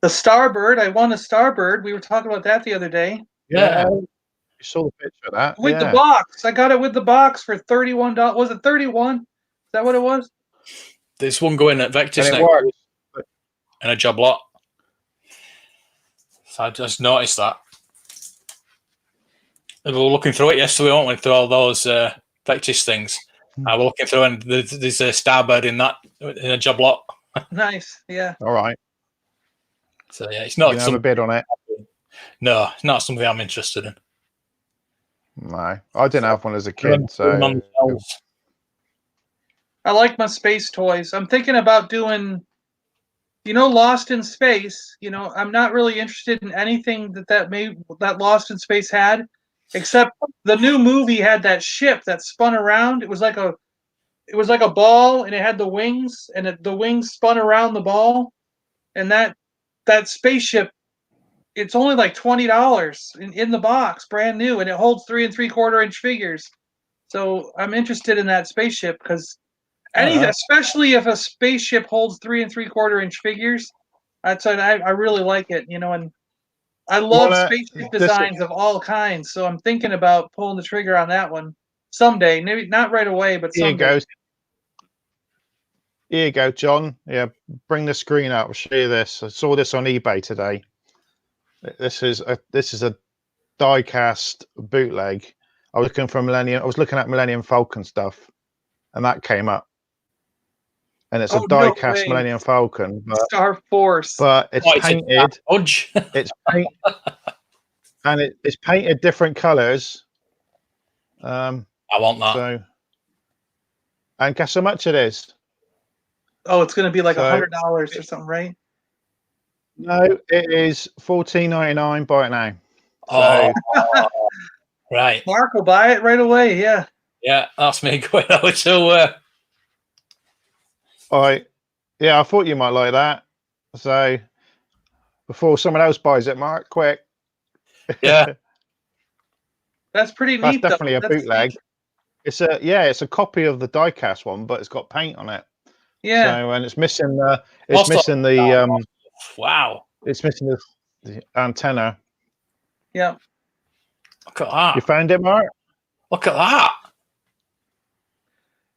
Starbird. I won a Starbird. We were talking about that the other day. Yeah. You saw the picture of that. With the box. I got it with the box for $31. Was it 31? Is that what it was? There's one going at Vectis and it works. In a job lot. So I just noticed that. We were looking through it yesterday, weren't we? Through all those Vectis things. I was looking through and there's a Starbird in a job lot. Nice, yeah. All right. So yeah, it's not. You have a bid on it? No, it's not something I'm interested in. No, I didn't have one as a kid, so. I like my space toys. I'm thinking about doing, Lost in Space. I'm not really interested in anything that Lost in Space had, except the new movie had that ship that spun around. It was like a ball, and it had the wings, and the wings spun around the ball, and that spaceship. It's only like $20 in the box, brand new, and it holds 3 3/4 inch figures. So I'm interested in that spaceship because especially if a spaceship holds 3 3/4 inch figures, I really like it, and I love spaceship designs of all kinds. So I'm thinking about pulling the trigger on that one someday. Maybe not right away, but someday. Here you go, John. Yeah, bring the screen up. I'll show you this. I saw this on eBay today. This is a die-cast bootleg. I was looking at Millennium Falcon stuff, and that came up. And it's a die-cast Millennium Falcon, Star Force, but it's painted. It's painted different colors. I want that. So, and guess how much it is? Oh, it's going to be like $100 or something, right? No, it is $14.99. Buy it now. Right. Mark will buy it right away. Yeah. Yeah, that's me going over to. I thought you might like that. So before someone else buys it, Mark, quick. Yeah. That's pretty neat. That's definitely a bootleg. It's a copy of the diecast one, but it's got paint on it. Yeah. So, and it's missing wow. It's missing the antenna. Yeah. Look at that. You found it, Mark? Look at that.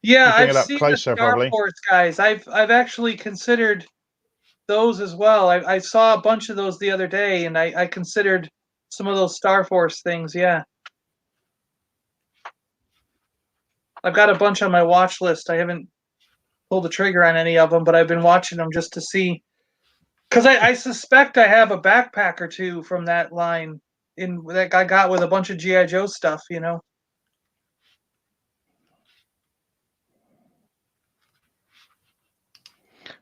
Yeah, I've seen closer, the Star Force guys. I've actually considered those as well. I saw a bunch of those the other day, and I considered some of those Star Force things. Yeah. I've got a bunch on my watch list. I haven't pull the trigger on any of them, but I've been watching them just to see. Because I suspect I have a backpack or two from that line that I got with a bunch of G.I. Joe stuff, you know.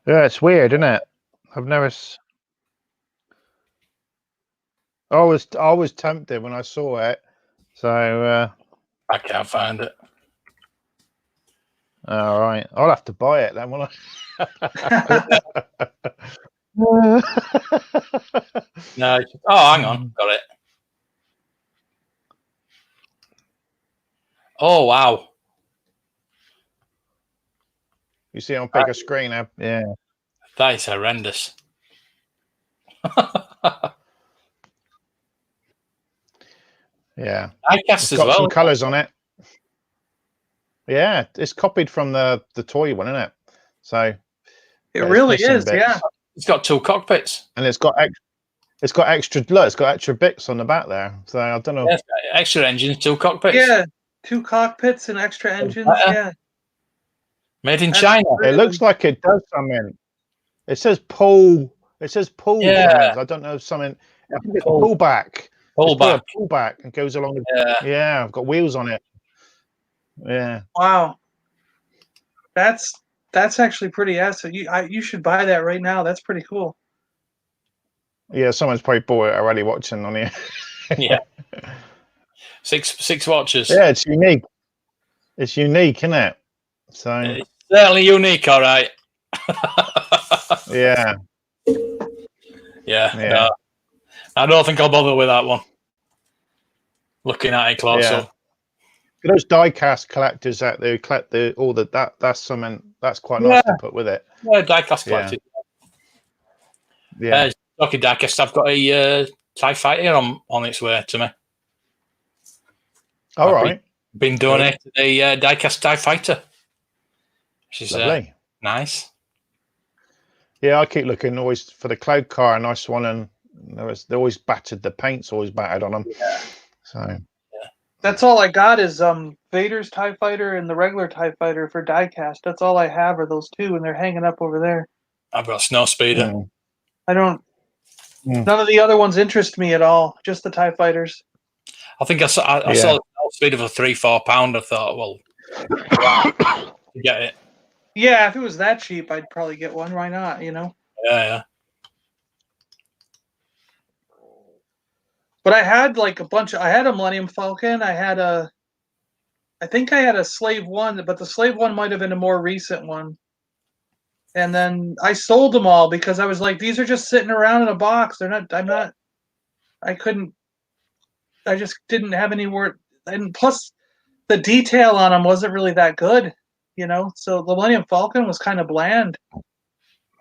Yeah, it's weird, isn't it? I've never. I was tempted when I saw it, so. I can't find it. All right, I'll have to buy it then, won't I? No. Oh, hang on, got it. Oh wow! You see it on bigger screen, yeah. That is horrendous. Yeah, Diecast as got well. some colours on it. Yeah, it's copied from the toy one, isn't it? So it really is, bits. yeah. It's got 2 cockpits, and it's got extra. Look, it's got extra bits on the back there. So I don't know. Yeah, extra engines, 2 cockpits. Yeah, 2 cockpits and extra engines. Yeah, made in China. It looks like it does something. It says pull. It says pull. Yeah. Something. I don't know if something. I think it's pull back. Pull back. Pull back and goes along. Yeah. I've got wheels on it. Yeah. Wow. That's actually pretty awesome. You should buy that right now. That's pretty cool. Yeah, someone's probably bought it already watching on here. Yeah. Six watches. Yeah, it's unique. It's unique, isn't it? So it's certainly unique, all right. Yeah. Yeah. No, I don't think I'll bother with that one. Looking at it close up. For those die-cast collectors out there who collect that's something that's quite nice to put with it. Yeah, die-cast collectors. Yeah. Talking die-cast, I've got a TIE Fighter on its way to me. All right. Been donated a die-cast TIE Fighter. Which is lovely. Nice. Yeah, I keep looking always for the cloud car, a nice one, and they always battered. The paint's always battered on them. Yeah. So that's all I got is Vader's TIE Fighter and the regular TIE Fighter for diecast. That's all I have are those 2, and they're hanging up over there. I've got Snowspeeder. I don't. None of the other ones interest me at all. Just the TIE Fighters. I think I saw the Snowspeeder for £3-4. I thought, well, get it. Yeah, if it was that cheap, I'd probably get one. Why not? You know. Yeah. But I had like a bunch of. I had a Millennium Falcon. I think I had a Slave 1, but the Slave 1 might have been a more recent one. And then I sold them all because I was like, these are just sitting around in a box. They're not. I just didn't have any word. And plus, the detail on them wasn't really that good, you know. So the Millennium Falcon was kind of bland.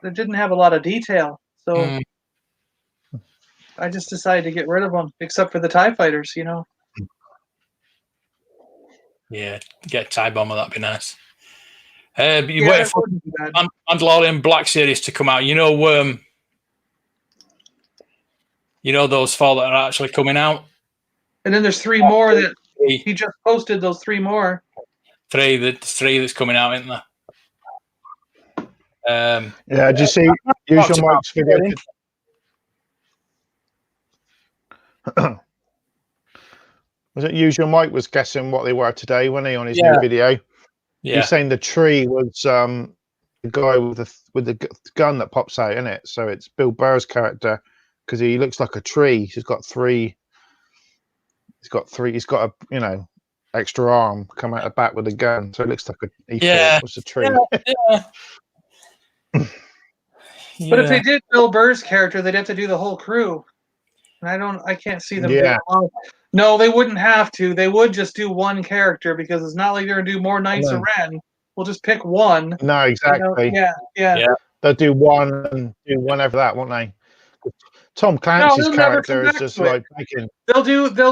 It didn't have a lot of detail. So I just decided to get rid of them, except for the TIE Fighters, you know. Yeah, get a TIE Bomber, that'd be nice. You wait for Mandalorian Black Series to come out. You know those 4 that are actually coming out. And then there's 3 more that he just posted. Those 3 more. 3 that's coming out, isn't there? Did you see Usual Mike's video? Was it Usual Mike was guessing what they were today, wasn't he, on his new video? Yeah. He's saying the tree was the guy with the gun that pops out in it. So it's Bill Burr's character because he looks like a tree. He's got 3. He's got a extra arm come out the back with a gun, so it looks like it was a tree. But if they did Bill Burr's character, they'd have to do the whole crew, and I can't see them. Yeah. No, they wouldn't have to. They would just do one character because it's not like they're gonna do more Knights of Ren. We'll just pick one. No, exactly. Yeah. They'll do one and do one over that, won't they? Tom Clancy's character is just like making. They'll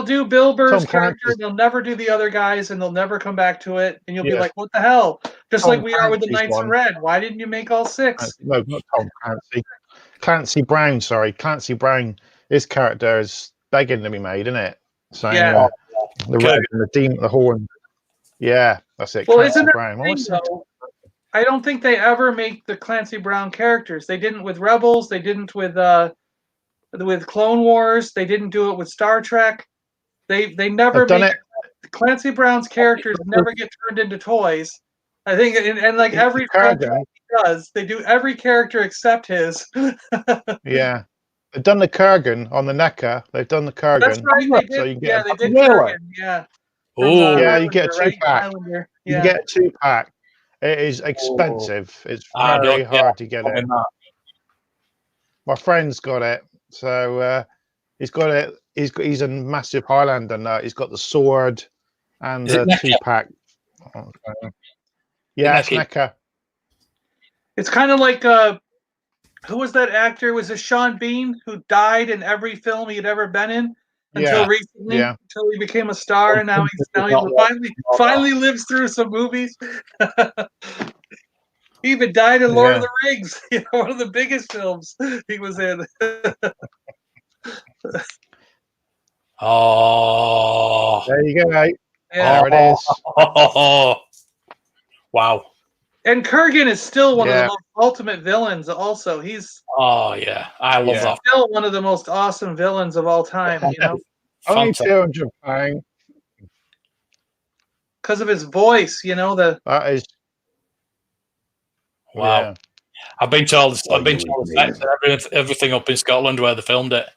do Bill Burr's character. They'll never do the other guys, and they'll never come back to it. And you'll be like, "What the hell?" Just like we are with the Knights of Red. Why didn't you make all 6? No, not Tom Clancy. Clancy Brown. Sorry, Clancy Brown. His character is begging to be made, isn't it? So the red and the demon, the horn. Yeah, that's it. Well, Clancy isn't Brown. Thing, though, I don't think they ever make the Clancy Brown characters. They didn't with Rebels. They didn't with Clone Wars. They didn't do it with Star Trek. They never I've done make it. Clancy Brown's characters never get turned into toys. I think, and like every franchise he does, they do every character except his. Yeah. They've done the Kurgan on the Necker. They've done the Kurgan. That's right. They did. So you Yeah, get they did Kurgan. Yeah. Oh, yeah, you get a Highlander, 2-pack. Highlander. You Yeah. get a 2-pack. It is expensive. It's very hard to get it. My friend's got it, so he's got it. He's a massive Highlander now. He's got the sword and the 2-pack. Yeah, it's Necker. It's kind of like who was that actor? Was it Sean Bean who died in every film he'd ever been in until recently? Yeah. Until he became a star, and now he finally lives through some movies. He even died in Lord of the Rings, one of the biggest films he was in. Oh, there you go, mate. Yeah. There it is. Wow. And Kurgan is still one of the most ultimate villains. Also, he's I love that. Still one of the most awesome villains of all time. Only £200. Because of his voice, That is. Wow. Yeah. I've been told everything up in Scotland where they filmed it.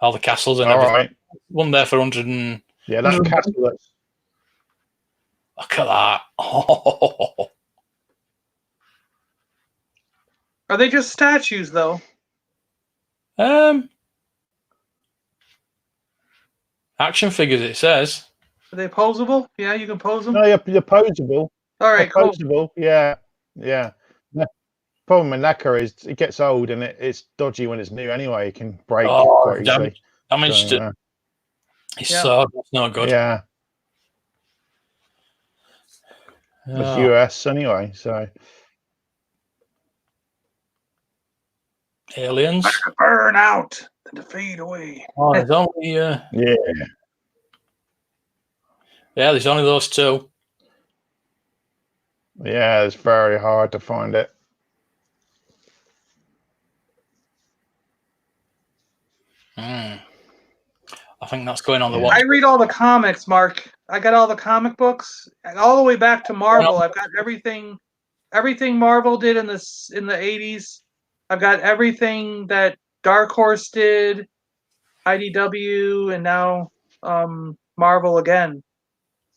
All the castles and everything. Right. One there for 100 and... Yeah, that castle. Look at that. Oh. Are they just statues, though? Action figures, it says. Are they posable? Yeah, you can pose them? No, you're posable. All right, cool. Posable, yeah. The problem with Necker is it gets old and it's dodgy when it's new anyway. It can break quite easily. It's not good. Yeah. It's US anyway, so. Aliens. Burn out and fade away. Oh, there's only there's only those two. Yeah, it's very hard to find it. I think that's going on the watch. I read all the comics, Mark. I got all the comic books all the way back to Marvel. I've got everything Marvel did in the 80s. I've got everything that Dark Horse did, IDW, and now Marvel again.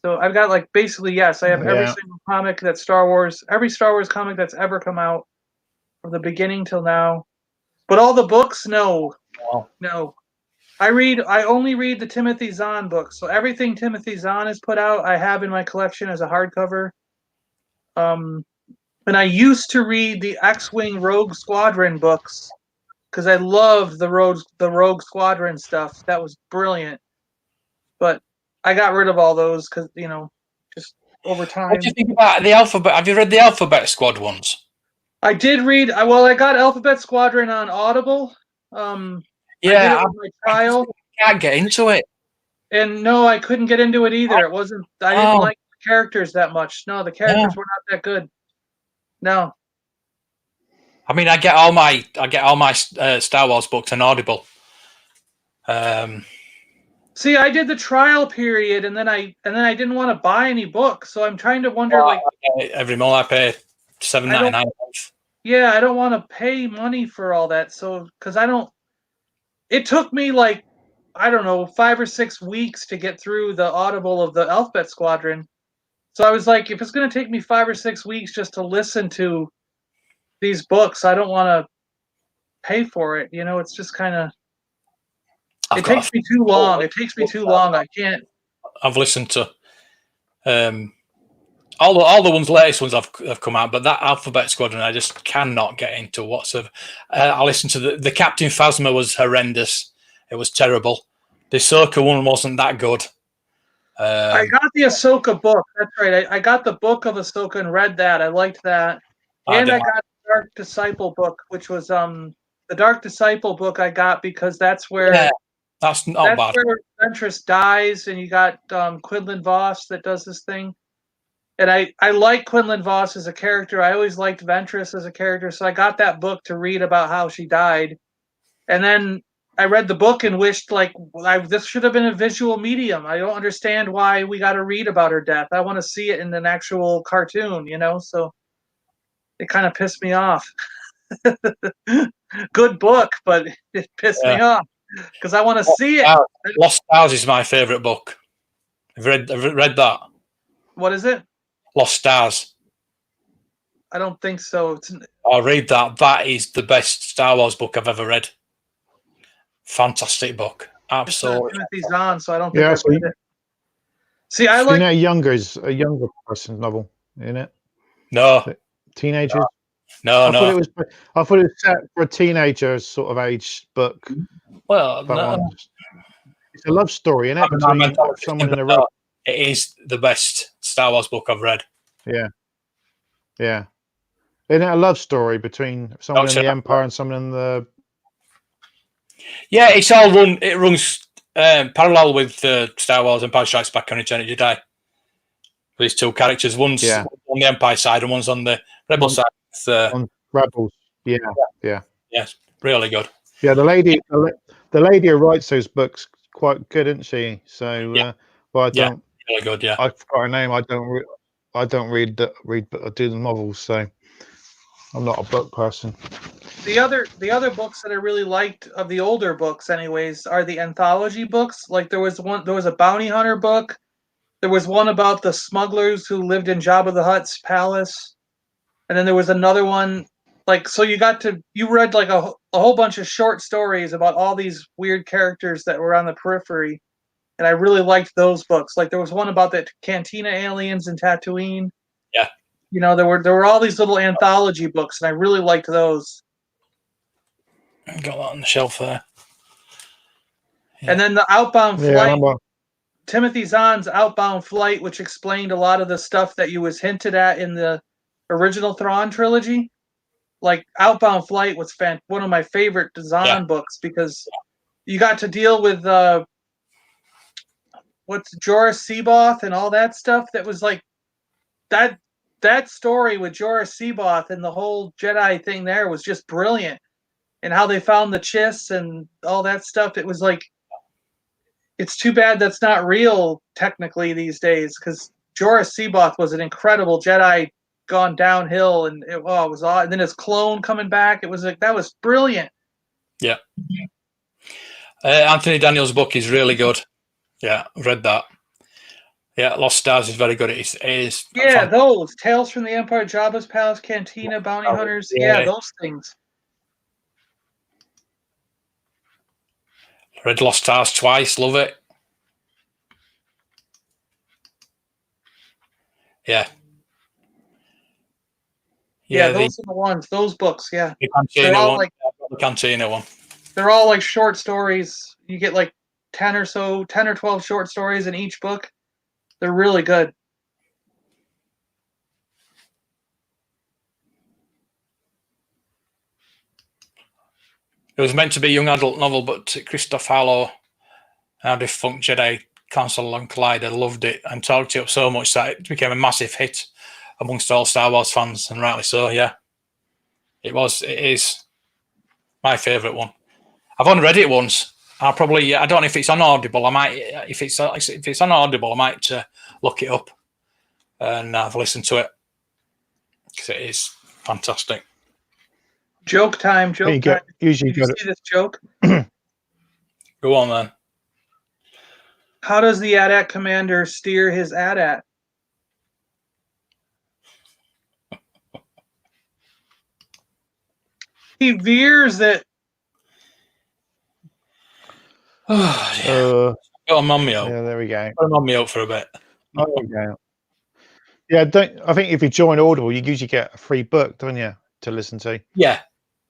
So I've got basically I have every single comic that every Star Wars comic that's ever come out from the beginning till now. But all the books, no. I only read the Timothy Zahn books. So everything Timothy Zahn has put out, I have in my collection as a hardcover. And I used to read the X-Wing Rogue Squadron books because I loved the Rogue Squadron stuff. That was brilliant. But I got rid of all those because, just over time. What do you think about the Alphabet? Have you read the Alphabet Squad ones? I did read. I got Alphabet Squadron on Audible. Yeah, I trial. Can't get into it. And no, I couldn't get into it either. It wasn't. I didn't like the characters that much. No, the characters were not that good. No. I mean, I get all my Star Wars books on Audible. See, I did the trial period, and then I didn't want to buy any books. So I'm trying to wonder, every month I pay $7.99. Yeah, I don't want to pay money for all that. So because I don't. It took me 5 or 6 weeks to get through the Audible of the Alphabet Squadron. So I was like, if it's going to take me 5 or 6 weeks just to listen to these books, I don't want to pay for it. It's just kind of. It takes me too long. I can't. I've listened to all the latest ones have come out, but that Alphabet Squadron I just cannot get into whatsoever. I listened to the Captain Phasma was horrendous. It was terrible. The Ahsoka one wasn't that good. I got the Ahsoka book. That's right. I got the book of Ahsoka and read that. I liked that. And I got the Dark Disciple book, which was the Dark Disciple book I got because that's where that's bad. Where Ventress dies, and you got Quinlan Voss that does this thing. And I like Quinlan Voss as a character. I always liked Ventress as a character, so I got that book to read about how she died. And then I read the book and wished this should have been a visual medium. I don't understand why we got to read about her death. I want to see it in an actual cartoon, So it kind of pissed me off. Good book, but it pissed me off because I want to see it. Lost Stars is my favourite book. Have you read that? What is it? Lost Stars. I don't think so. I'll read that. That is the best Star Wars book I've ever read. Fantastic book. Absolutely. It's Timothy Zahn, so I don't think I've read it. See, I like. Younger is a younger person's novel, isn't it? No. Teenagers. No. I thought it was set for a teenager sort of age book. Well, no. It's a love story, isn't it? Between someone in a row. It is the best Star Wars book I've read. Yeah. Yeah. Isn't it a love story between someone in the Empire and someone in the? Yeah, it's all run. It runs parallel with Star Wars Empire Strikes Back and Return of the Jedi. These two characters, one's on the Empire side and one's on the Rebel side. On Rebels, yeah. Yes, really good. Yeah, the lady who writes those books quite good, isn't she? So, well, I don't. Really good. Yeah, I forgot her name. I don't read do the novels, so I'm not a book person. The other books that I really liked of the older books, anyways, are the anthology books. Like there was a bounty hunter book. There was one about the smugglers who lived in Jabba the Hutt's palace, and then there was another one. So you read like a whole bunch of short stories about all these weird characters that were on the periphery, and I really liked those books. Like there was one about the Cantina aliens in Tatooine. Yeah, there were all these little anthology books, and I really liked those. Got that on the shelf there. Yeah. And then the Outbound Flight. Timothy Zahn's Outbound Flight, which explained a lot of the stuff that you was hinted at in the original Thrawn trilogy. Like Outbound Flight was one of my favorite Zahn books because you got to deal with Joris Seaboth and all that stuff. That was like that story with Joris Seaboth and the whole Jedi thing there was just brilliant. And how they found the Chiss and all that stuff. It was like, it's too bad that's not real technically these days because Joris Seaboth was an incredible Jedi gone downhill, and it was awesome. And then his clone coming back, it was like that was brilliant. Yeah. Anthony Daniels' book is really good. Yeah, I've read that. Yeah, Lost Stars is very good. It is. Yeah, those Tales from the Empire, Jabba's Palace, Cantina, Bounty Hunters. Yeah, those things. Read Lost Stars twice. Love it. Yeah. Yeah, those are the ones. Those books. Yeah. The Cantina one. The Cantina one. They're all like short stories. You get like 10 or 12 short stories in each book. They're really good. It was meant to be a young adult novel, but Christoph Harlow, our defunct Jedi Council and Collider, loved it and talked it up so much that it became a massive hit amongst all Star Wars fans, and rightly so. Yeah, it is my favourite one. I've only read it once. I don't know if it's on Audible. I might, if it's on Audible, I might look it up and have listened to it because it is fantastic. Joke time. Did you see this joke? Go on then. How does the AT-AT commander steer his AT-AT? He veers it. Got a mummy out. Yeah, there we go. Got a mummy out for a bit. Oh, yeah. Yeah, I think if you join Audible, you usually get a free book, don't you, to listen to? Yeah.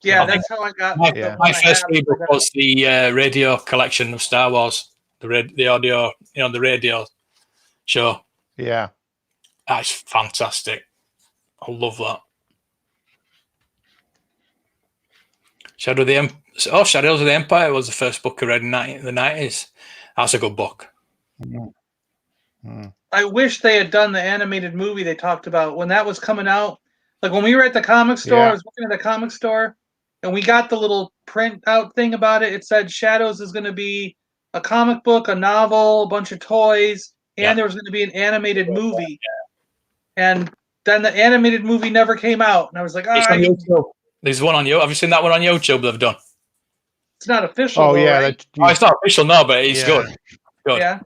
Yeah, that's how I got. My first ebook was the radio collection of Star Wars, the audio, the radio show. Yeah, that's fantastic. I love that. Shadows of the Empire was the first book I read in the 90s. That's a good book. I wish they had done the animated movie they talked about when that was coming out. Like when we were at the comic store, I was working at the comic store, and we got the little print out thing about it. It said Shadows is going to be a comic book, a novel, a bunch of toys, and there was going to be an animated movie. And then the animated movie never came out, and I was like, It's on YouTube. There's one on you. Have you seen that one on YouTube they've done? It's not official. Oh though, yeah, right? It's not official, no, but it's good. Good. Yeah.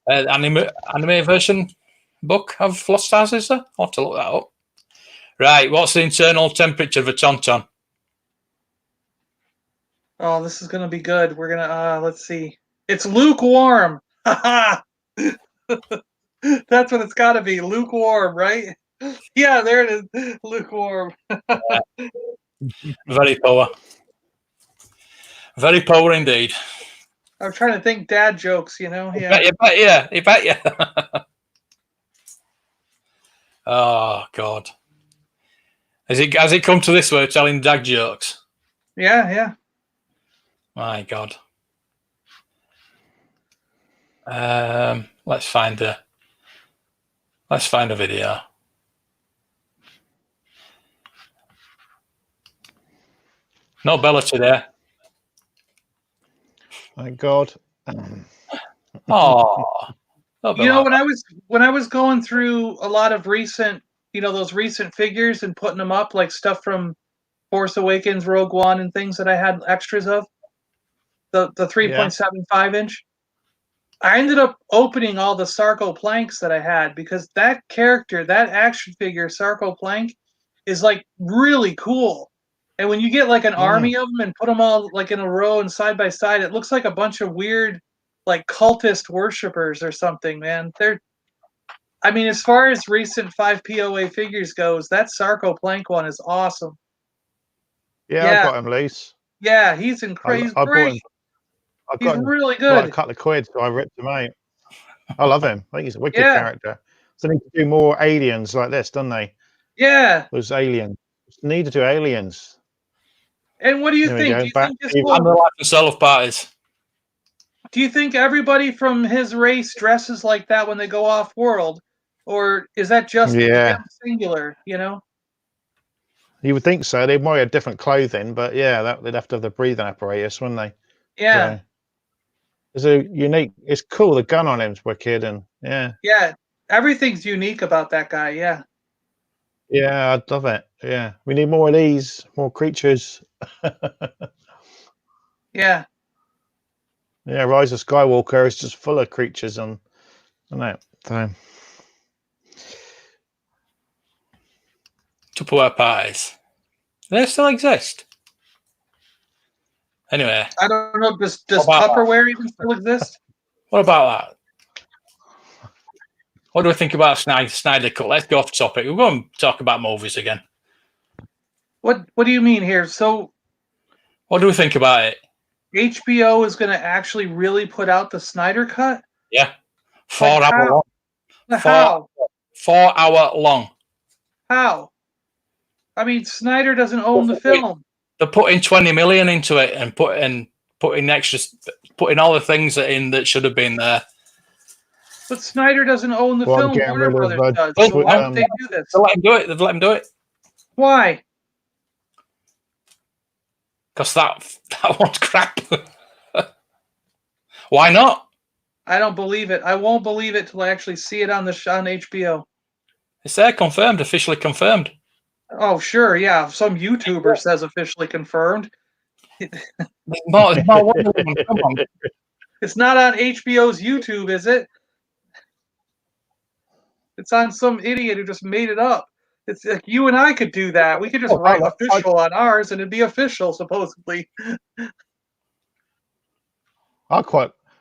Anime version book of Lost Stars, is there? I'll have to look that up. Right, what's the internal temperature of a tauntaun? Oh, this is gonna be good. We're gonna let's see. It's lukewarm. That's what it's gotta be. Lukewarm, right? Yeah, there it is. Lukewarm. Very poor. Very poor indeed. I'm trying to think dad jokes, Yeah. You bet you. Oh God. Has it come to this? We're telling dad jokes. Yeah. My God. Let's find a video. No Bella today. Thank God. Oh. No when I was going through a lot of recent, those recent figures and putting them up, like stuff from Force Awakens, Rogue One, and things that I had extras of, the 3.75 inch. I ended up opening all the Sarko planks that I had because that character, that action figure, Sarko plank, is like really cool. And when you get like an army of them and put them all like in a row and side by side, it looks like a bunch of weird, like cultist worshippers or something, man. As far as recent 5POA figures goes, that Sarko plank one is awesome. Yeah, I got him loose. Yeah, he's incredible. He's great. He's really good. Like a couple of quid, so I ripped him out. I love him. I think he's a wicked character. So they need to do more aliens like this, don't they? Yeah. Those aliens. Need to do aliens. And what do you think? Do you think this will... And the life and soul of parties. Do you think everybody from his race dresses like that when they go off world? Or is that just singular, You would think so. They might have different clothing, but they'd have to have the breathing apparatus, wouldn't they? Yeah. So, it's a unique. It's cool. The gun on him's wicked, and yeah, everything's unique about that guy. Yeah. Yeah, I love it. Yeah, we need more of these, more creatures. Yeah. Yeah, Rise of Skywalker is just full of creatures on that. So. Tupperware pies. Do they still exist? Anyway. I don't know. Does Tupperware even still exist? What about that? What do we think about Snyder Cut? Let's go off topic. We'll go and talk about movies again. What do you mean here? So, what do we think about it? HBO is going to actually really put out the Snyder Cut? Yeah. 4 hour long. How? 4 hour long. How? Snyder doesn't own the film. They're putting 20 million into it and putting extras, putting all the things that should have been there. But Snyder doesn't own the film. Warner Brothers does. So why would they do this? They'll let him do it. They've let him do it. Why? Because that one's crap. Why not? I don't believe it. I won't believe it till I actually see it on HBO. It's there, confirmed, officially confirmed. Oh, sure, yeah. Some YouTuber says officially confirmed. It's not Wonder Woman. Come on. It's not on HBO's YouTube, is it? It's on some idiot who just made it up. It's like you and I could do that. We could just write official on ours, and it'd be official, supposedly. I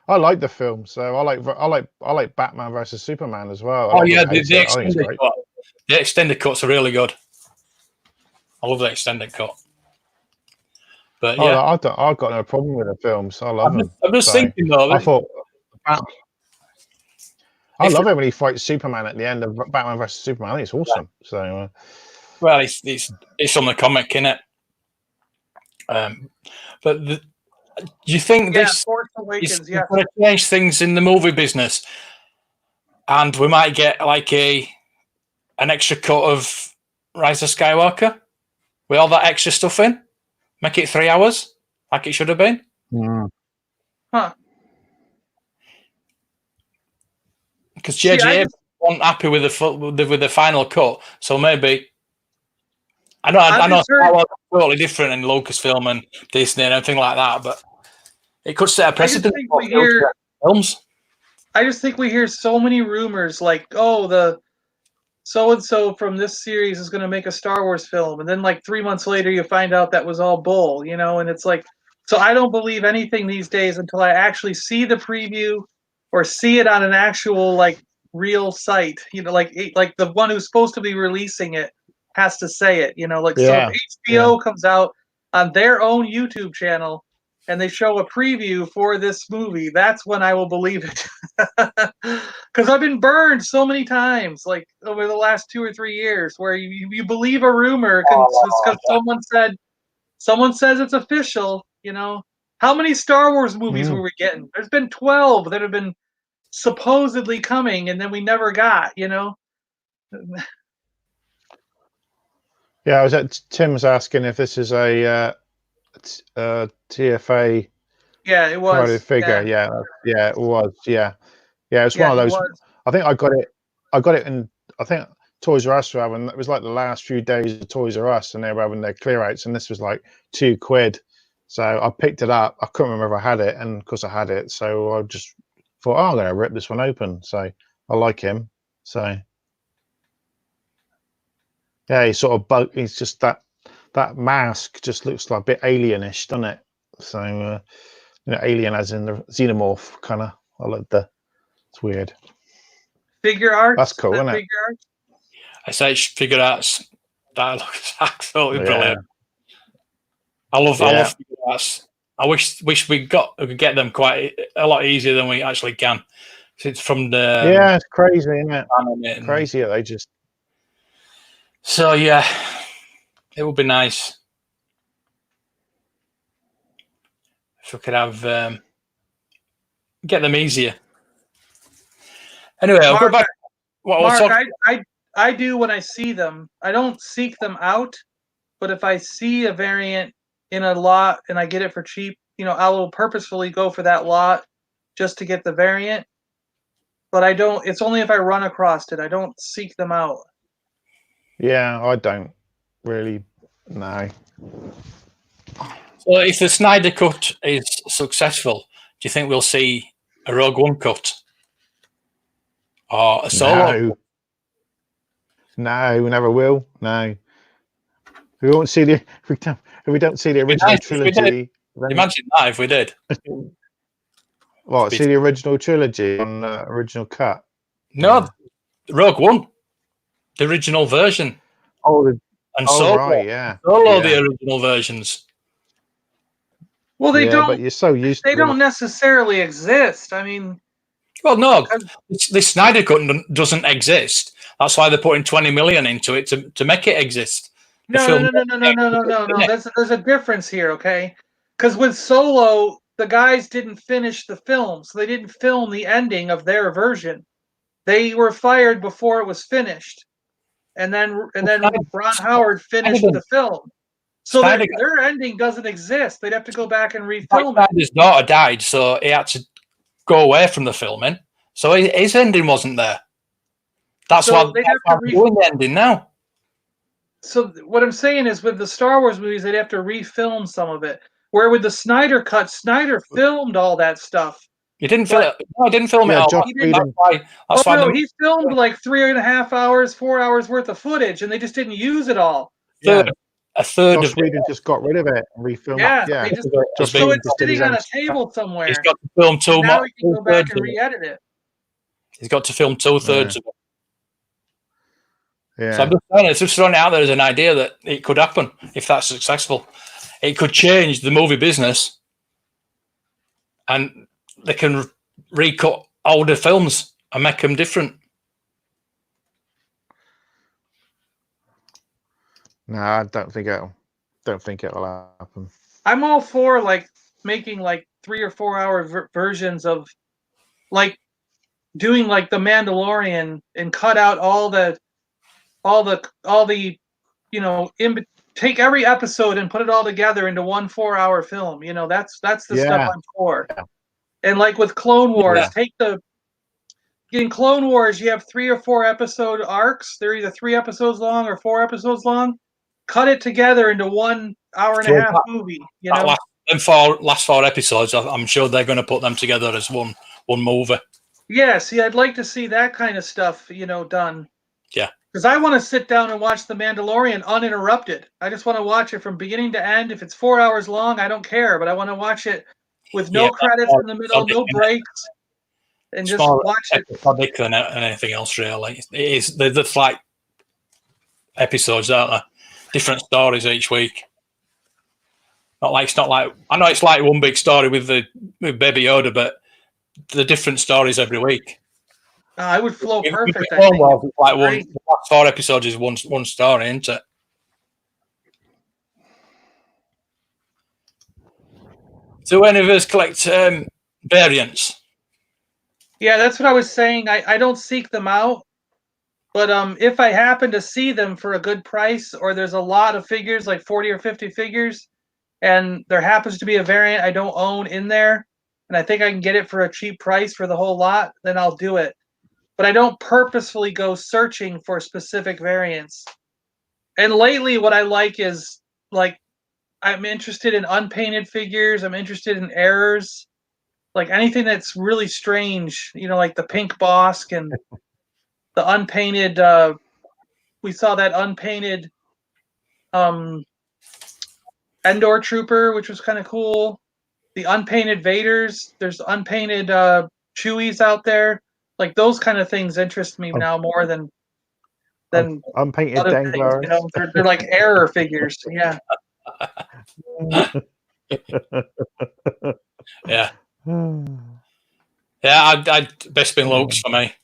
like the film, so I like Batman versus Superman as well. The extended cuts are really good. I love the extended cut. But yeah, I've got no problem with the films. I love them. I'm just thinking though. I love it when he fights Superman at the end of Batman vs Superman. I think it's awesome. So, well, it's on the comic, innit? But do you think this Force Awakens, is going to change things in the movie business? and we might get like an extra cut of Rise of Skywalker with all that extra stuff in. Make it 3 hours, like it should have been. Huh. Because JJ wasn't happy with the final cut, so maybe I know Star Wars is totally different in Lucasfilm and Disney and everything like that, but it could set a precedent for future films. I just think we hear so many rumors, like, oh, the so and so from this series is going to make a Star Wars film, and then like 3 months later, you find out that was all bull, you know. And it's like, so I don't believe anything these days until I actually see the preview or see it on an actual like real site, you know, like the one who's supposed to be releasing it has to say it, you know, like so if HBO comes out on their own YouTube channel and they show a preview for this movie, that's when I will believe it. Because I've been burned so many times, like over the last 2 or 3 years, where you believe a rumor because someone says it's official, you know. How many Star Wars movies were we getting? There's been 12 that have been supposedly coming, and then we never got, you know. Yeah, Tim was asking if this is a TFA. Yeah, it was. Figure. Yeah, it was. Yeah, it's one of those. I think I got it in. I think Toys R Us were having. It was like the last few days of Toys R Us, and they were having their clear outs, and this was like £2. So I picked it up. I couldn't remember if I had it, and of course I had it. So I just thought, oh, I'm gonna rip this one open. So I like him. So yeah, he's just that mask just looks like a bit alienish, doesn't it? So you know, alien as in the xenomorph kind of. I like it's weird. Figure art. That's cool, isn't it? I say figure arts. That looks absolutely brilliant. I love figure arts. I wish we could get them quite a lot easier than we actually can. It's from the it's crazy, isn't it? It's crazy. They just. So yeah, it would be nice if we could have get them easier. Anyway, I'll go back. Mark, I do when I see them. I don't seek them out, but if I see a variant in a lot and I get it for cheap, you know, I will purposefully go for that lot just to get the variant. But I don't. It's only if I run across it. I don't seek them out. Yeah, I don't really. No. So, if the Snyder Cut is successful, do you think we'll see a Rogue One cut or a solo? No, we never will. No, we won't see the. If we don't see the original trilogy. Imagine that if we did. What? See the original trilogy on original cut? No, Rogue One, the original version. Oh, Solo, right, yeah. Solo, the original versions. Well, they don't. But you're so used. They don't necessarily exist. I mean, well, no, the Snyder Cut doesn't exist. That's why they're putting 20 million into it to make it exist. No. There's a difference here, okay? Because with Solo, the guys didn't finish the film, so they didn't film the ending of their version. They were fired before it was finished, and then Ron Howard finished the film. So their ending doesn't exist. They'd have to go back and refilm it. His daughter died, so he had to go away from the filming. So his ending wasn't there. That's why they're doing the ending now. So what I'm saying is, with the Star Wars movies, they'd have to refilm some of it. Where with the Snyder Cut, Snyder filmed all that stuff. He didn't film it. No, he didn't film it all. That's why he filmed like 3.5 hours, 4 hours worth of footage, and they just didn't use it all. A third of Whedon just got rid of it and refilmed it. Yeah, so it's sitting on a table somewhere. He's got to film two. Now he can go back and re-edit it. He's got to film 2/3 of it. Yeah. So I'm just saying, it's just thrown out there as an idea that it could happen if that's successful. It could change the movie business, and they can recut older films and make them different. No, I don't think it'll happen. I'm all for like making like 3 or 4 hour versions of like doing like the Mandalorian and cut out all the take every episode and put it all together into one 4-hour film. That's the stuff I'm for. Yeah. And like with Clone Wars, in Clone Wars, you have 3 or 4 episode arcs. They're either 3 episodes long or 4 episodes long. Cut it together into 1 hour and a half movie. Last 4 episodes, I'm sure they're going to put them together as one movie. Yeah, see, I'd like to see that kind of stuff, done. Yeah. Because I want to sit down and watch The Mandalorian uninterrupted. I just want to watch it from beginning to end. If it's 4 hours long, I don't care, but I want to watch it with no credits in the middle, no breaks, and just watch it. Episodic than anything else, really. It is. They're like episodes, aren't they? Different stories each week. It's not like I know it's like one big story with Baby Yoda, but the different stories every week. I would flow perfect. It's like the last 4 episodes is one story, isn't it? Do any of us collect variants? Yeah, that's what I was saying. I don't seek them out, but if I happen to see them for a good price, or there's a lot of figures, like 40 or 50 figures, and there happens to be a variant I don't own in there, and I think I can get it for a cheap price for the whole lot, then I'll do it. But I don't purposefully go searching for specific variants. And lately what I like is, like, I'm interested in unpainted figures. I'm interested in errors. Like anything that's really strange, like the pink Bosk and the unpainted, we saw that unpainted Endor Trooper, which was kind of cool. The unpainted Vaders. There's unpainted Chewies out there. Like those kind of things interest me now more than unpainted Danglars. They're like error figures. Yeah. Yeah. Yeah, Best Bin looks for me.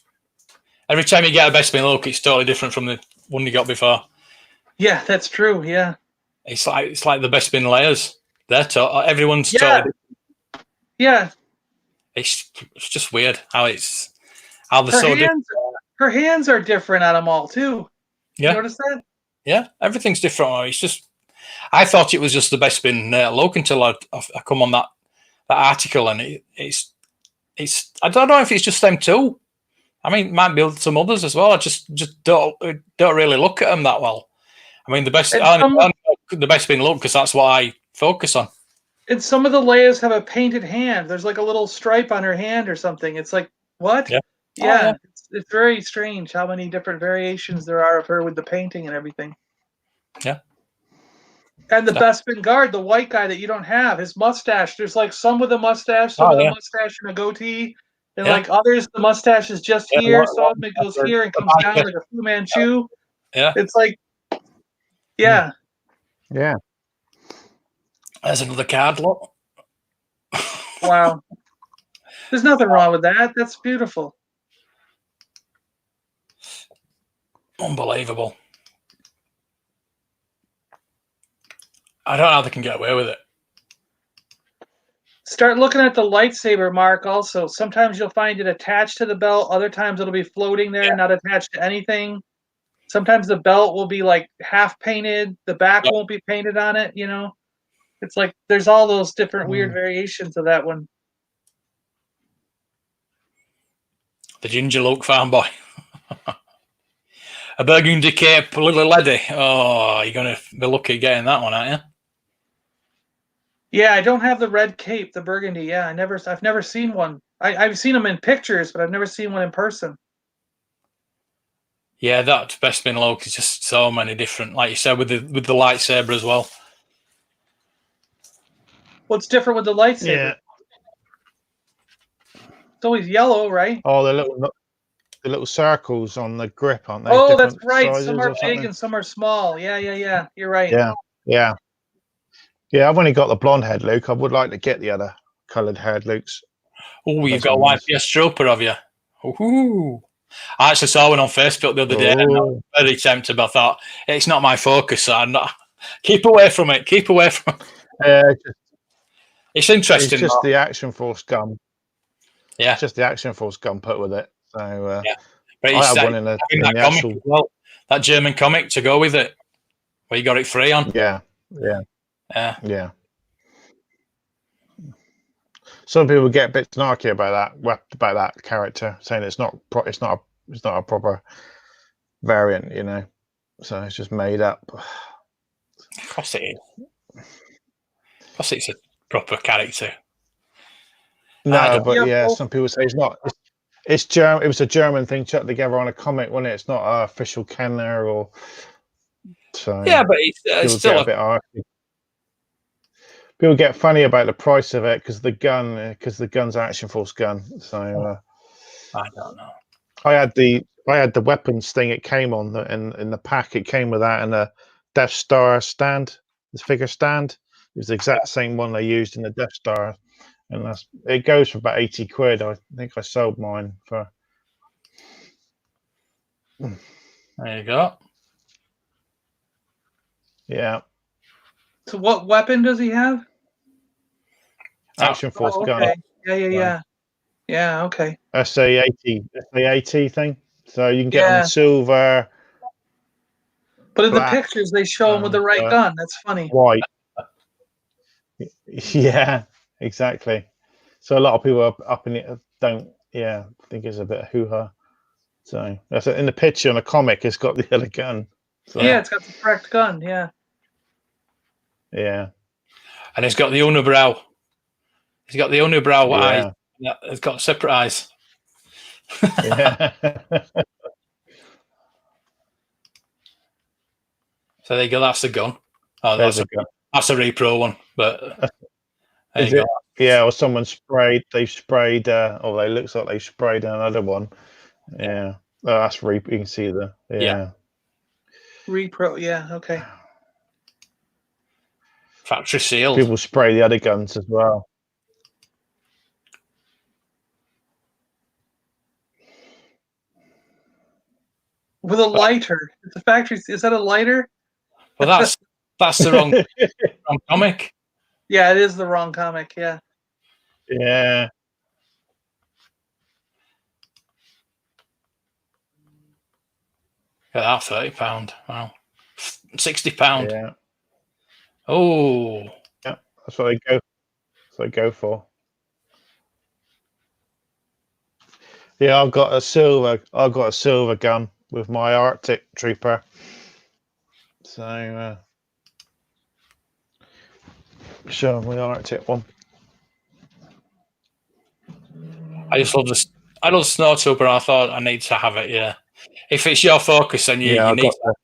Every time you get a Best Bin look, it's totally different from the one you got before. Yeah, that's true. Yeah. It's like the Best Bin layers. Everyone's totally different. Yeah. It's just weird how the her hands are different on them all too. Yeah. You notice that? Yeah, everything's different. It's just I thought it was just the Best Bin look until I come on that article, and it's I don't know if it's just them two. I mean, it might be some others as well. I just don't really look at them that well. I mean, the Best Bin look because that's what I focus on. And some of the Leias have a painted hand. There's like a little stripe on her hand or something. It's like, what? Yeah. Yeah. It's very strange how many different variations there are of her with the painting and everything. Yeah. And the Best Bin guard, the white guy that you don't have, his mustache. There's like some with a mustache, some with a mustache and a goatee. And like others, the mustache is just here. Some it goes here and comes down like a Fu Manchu. Yeah. It's like, yeah. Yeah. There's another card, look. Wow. There's nothing wrong with that. That's beautiful. Unbelievable. I don't know how they can get away with it. Start looking at the lightsaber mark also. Sometimes you'll find it attached to the belt. Other times it'll be floating there, not attached to anything. Sometimes the belt will be like half painted. The back won't be painted on it, It's like there's all those different weird variations of that one. The ginger look farm boy. A burgundy cape, little lady. Oh, you're going to be lucky getting that one, aren't you? Yeah, I don't have the red cape, the burgundy. Yeah, I've never seen one. I've seen them in pictures, but I've never seen one in person. Yeah, that Best Bin look is just so many different. Like you said, with the lightsaber as well. What's different with the lightsaber? Yeah. It's always yellow, right? Oh, the little circles on the grip, aren't they? Oh, that's right. Some are big and some are small. Yeah. You're right. Yeah. I've only got the blonde head Luke. I would like to get the other coloured haired Lukes. Oh, you've got a YPS trooper, have you? Ooh. I actually saw one on Facebook the other day, and I was very tempted, but I thought it's not my focus. So I'm not. Keep away from it. Keep away from it. It's interesting. It's just the Action Force gun. Yeah, it's just the Action Force gun put with it. So Yeah. But I had one in that the comic actual. as well, that German comic to go with it, where you got it free on. Yeah. Yeah. Some people get a bit snarky about that character, saying it's not a proper variant, you know. So it's just made up. Of course it is. Of course it's a proper character. No, but yeah, well, some people say it's not. It's German. It was a German thing chucked together on a comic, wasn't it? It's not an official Kenner or so. Yeah, but it's People still get a bit arty. People get funny about the price of it because the gun's Action Force gun. So I don't know. I had the weapons thing. It came on in the pack. It came with that and a Death Star stand, this figure stand. It was the exact same one they used in the Death Star, and it goes for about 80 quid. I think I sold mine for. There you go. Yeah. So what weapon does he have? Action Force gun. Okay. Yeah. Okay. SA80 thing. So you can get them Yeah. in silver, But in the black, pictures, they show him with the right gun. That's funny. white. Yeah, exactly. So a lot of people up in it don't. Yeah, think it's a bit of hoo-ha. So that's in the picture in the comic. It's got the other gun. So, Yeah, it's got the correct gun. Yeah. Yeah. And it's got the unibrow. He's got the unibrow eyes. Yeah. Yeah, it's got separate eyes. Yeah. So there you go. That's the gun. Oh, There's a gun. that's a repro one. But there Is you it? go. Yeah, or someone sprayed. They sprayed. Or they looks like they sprayed another one. Yeah. Oh, that's you can see the. Yeah. Repro. Yeah. Okay. Factory sealed. People spray the other guns as well. With a lighter. The factory. Is that a lighter? Well, that's the wrong comic. Yeah, it is the wrong comic. Yeah. Yeah. Yeah, £30. Wow. £60. Yeah. Oh. Yeah. That's what they go. That's what they go for. Yeah, I've got a silver gun with my Arctic Trooper. So show them the Arctic one. I love the Snow Trooper. I thought I need to have it. Yeah. If it's your focus, then you need to.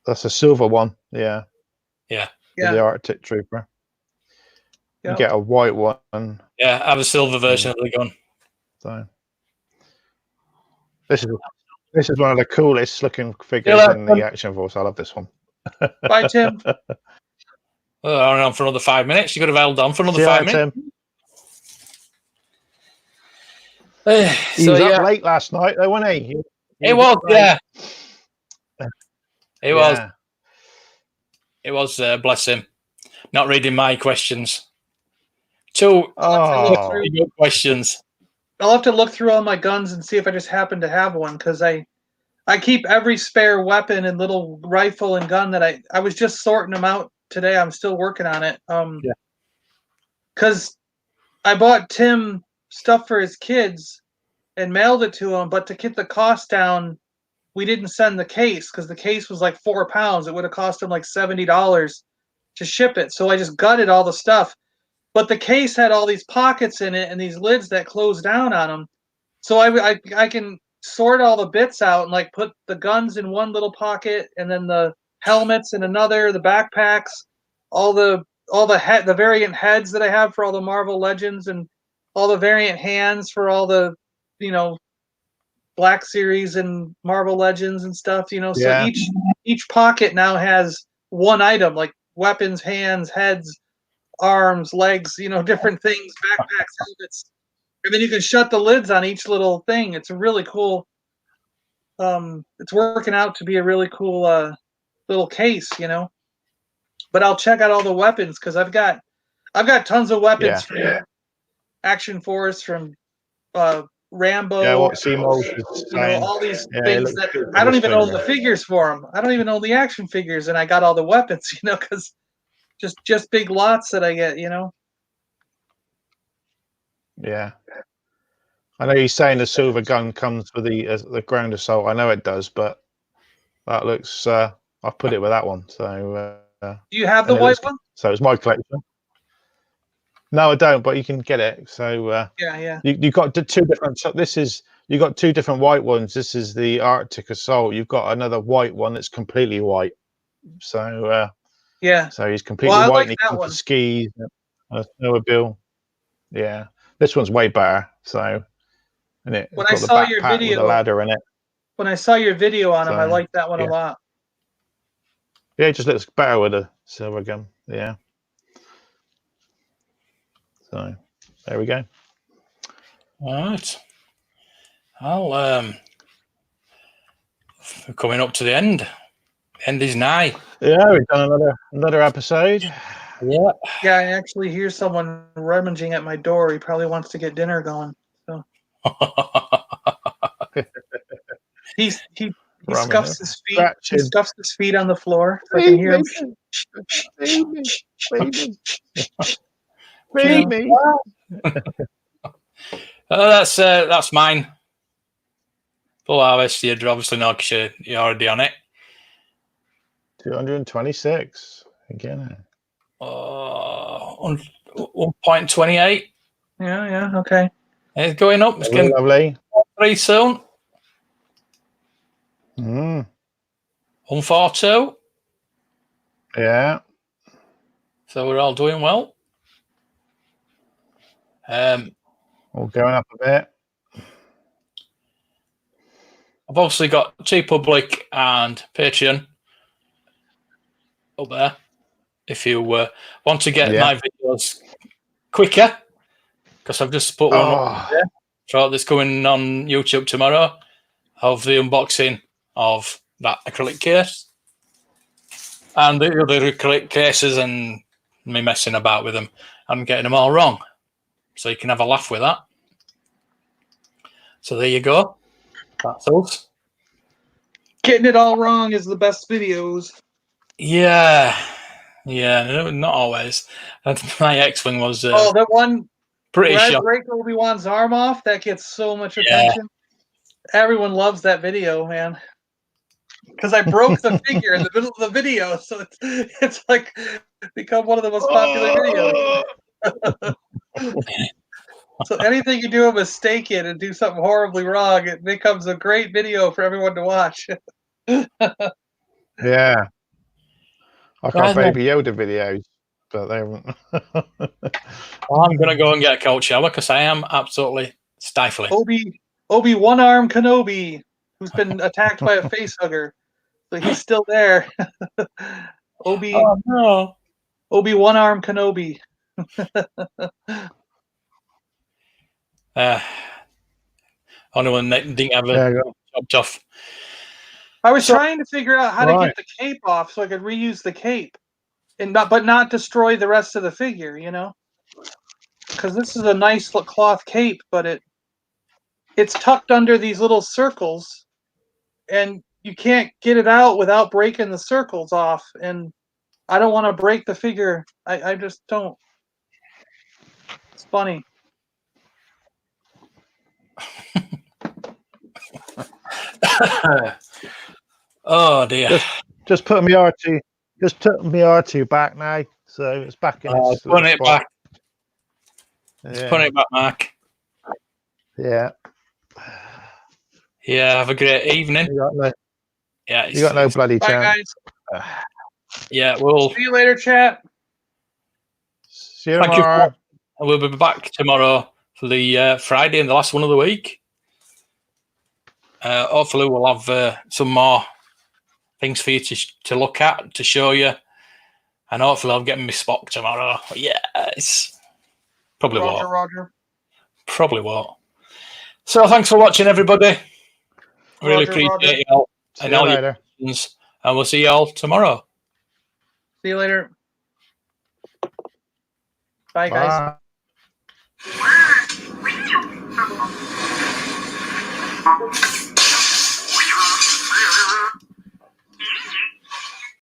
That's a silver one. Yeah. Yeah. For the Arctic Trooper. You Yep. get a white one. Yeah, I have a silver version of the gun. So this is one of the coolest looking figures in the Action Force. I love this one. Bye, Tim. Well, I'm on for another 5 minutes. You could have held on for another See 5 you, minutes. Tim. He was up late last night, though, wasn't he? It was, yeah. It was. It was. Bless him. Not reading my questions. Two good questions. I'll have to look through all my guns and see if I just happen to have one, because I keep every spare weapon and little rifle and gun that I was just sorting them out today. I'm still working on it. Because I bought Tim stuff for his kids and mailed it to him, but to get the cost down, we didn't send the case because the case was like £4. It would have cost him like $70 to ship it. So I just gutted all the stuff. But the case had all these pockets in it and these lids that close down on them. So I can sort all the bits out and like put the guns in one little pocket and then the helmets in another, the backpacks, all the variant heads that I have for all the Marvel Legends and all the variant hands for all the, Black Series and Marvel Legends and stuff, So each pocket now has one item, like weapons, hands, heads, arms, legs, different things, backpacks, helmets. And then you can shut the lids on each little thing. It's a really cool. It's working out to be a really cool little case, But I'll check out all the weapons because I've got tons of weapons from Action Force, from Rambo. Yeah, what Seymour was saying. All these Yeah, things that I don't even own the figures for them. I don't even own the action figures, and I got all the weapons, because just big lots that I get, Yeah. I know he's saying the silver gun comes with the ground assault. I know it does, but that looks. I've put it with that one. So. Do you have the white one? So it's my collection. No, I don't, but you can get it. So yeah. You got two different. So you got two different white ones. This is the Arctic Assault. You've got another white one that's completely white. So yeah. So he's completely Well, I white like and he that comes one. to skis, snowmobile. Yeah, this one's way better. So, and it's When got I the saw your backpack with video, the ladder in it. when I saw your video on him, I So, liked that one a yeah. lot. Yeah, it just looks better with a silver gun. Yeah. So there we go. All right. I'll we're coming up to the end. End is nigh. Yeah, we've done another episode. Yeah. Yeah, I actually hear someone rummaging at my door. He probably wants to get dinner going. So he scuffs his feet. He scuffs his feet on the floor. So I can hear him. Feed me. That's mine. Full harvest. You're obviously not because you're already on it. 226 again. 1.28. Yeah. Okay. It's going up. It's getting lovely. 3 soon. 142. Yeah. So we're all doing well. All going up a bit. I've obviously got TeePublic and Patreon up there. If you want to get my videos quicker, because I've just put one up there. So that's going on YouTube tomorrow of the unboxing of that acrylic case and the other acrylic cases and me messing about with them and getting them all wrong. So you can have a laugh with that. So there you go. That's us. Getting it all wrong is the best videos. Yeah, not always. My X-Wing was that one pretty where I shot. break Obi-Wan's arm off, that gets so much attention. Everyone loves that video, man. Because I broke the figure in the middle of the video, so it's like become one of the most popular videos. So anything you do a mistake in and do something horribly wrong, it becomes a great video for everyone to watch. Yeah. I got Baby Yoda videos, but they haven't. I'm going to go and get a cold shower because I am absolutely stifling. Obi One-Arm Kenobi, who's been attacked by a face hugger. So he's still there. Obi One-Arm Kenobi. Only one that didn't have a chopped off. I was trying to figure out how to get the cape off so I could reuse the cape, but not destroy the rest of the figure. Because this is a nice cloth cape, but it's tucked under these little circles, and you can't get it out without breaking the circles off. And I don't want to break the figure. I just don't. It's funny. Oh dear! Just put me R2. Just put me R2 back now, so it's back in its put it spot. back. Just put it back, Mark. Yeah. Yeah. Have a great evening. You got no bloody chance. Guys. Yeah. We'll see you later, chat. See you tomorrow. We'll be back tomorrow for the Friday and the last one of the week. Hopefully, we'll have some more things for you to look at, to show you, and hopefully, I'll get my Spock tomorrow. Yes, probably won't. Roger. Probably won't. So, thanks for watching, everybody. Really appreciate you all and all your questions, and we'll see you all tomorrow. See you later. Bye. Guys.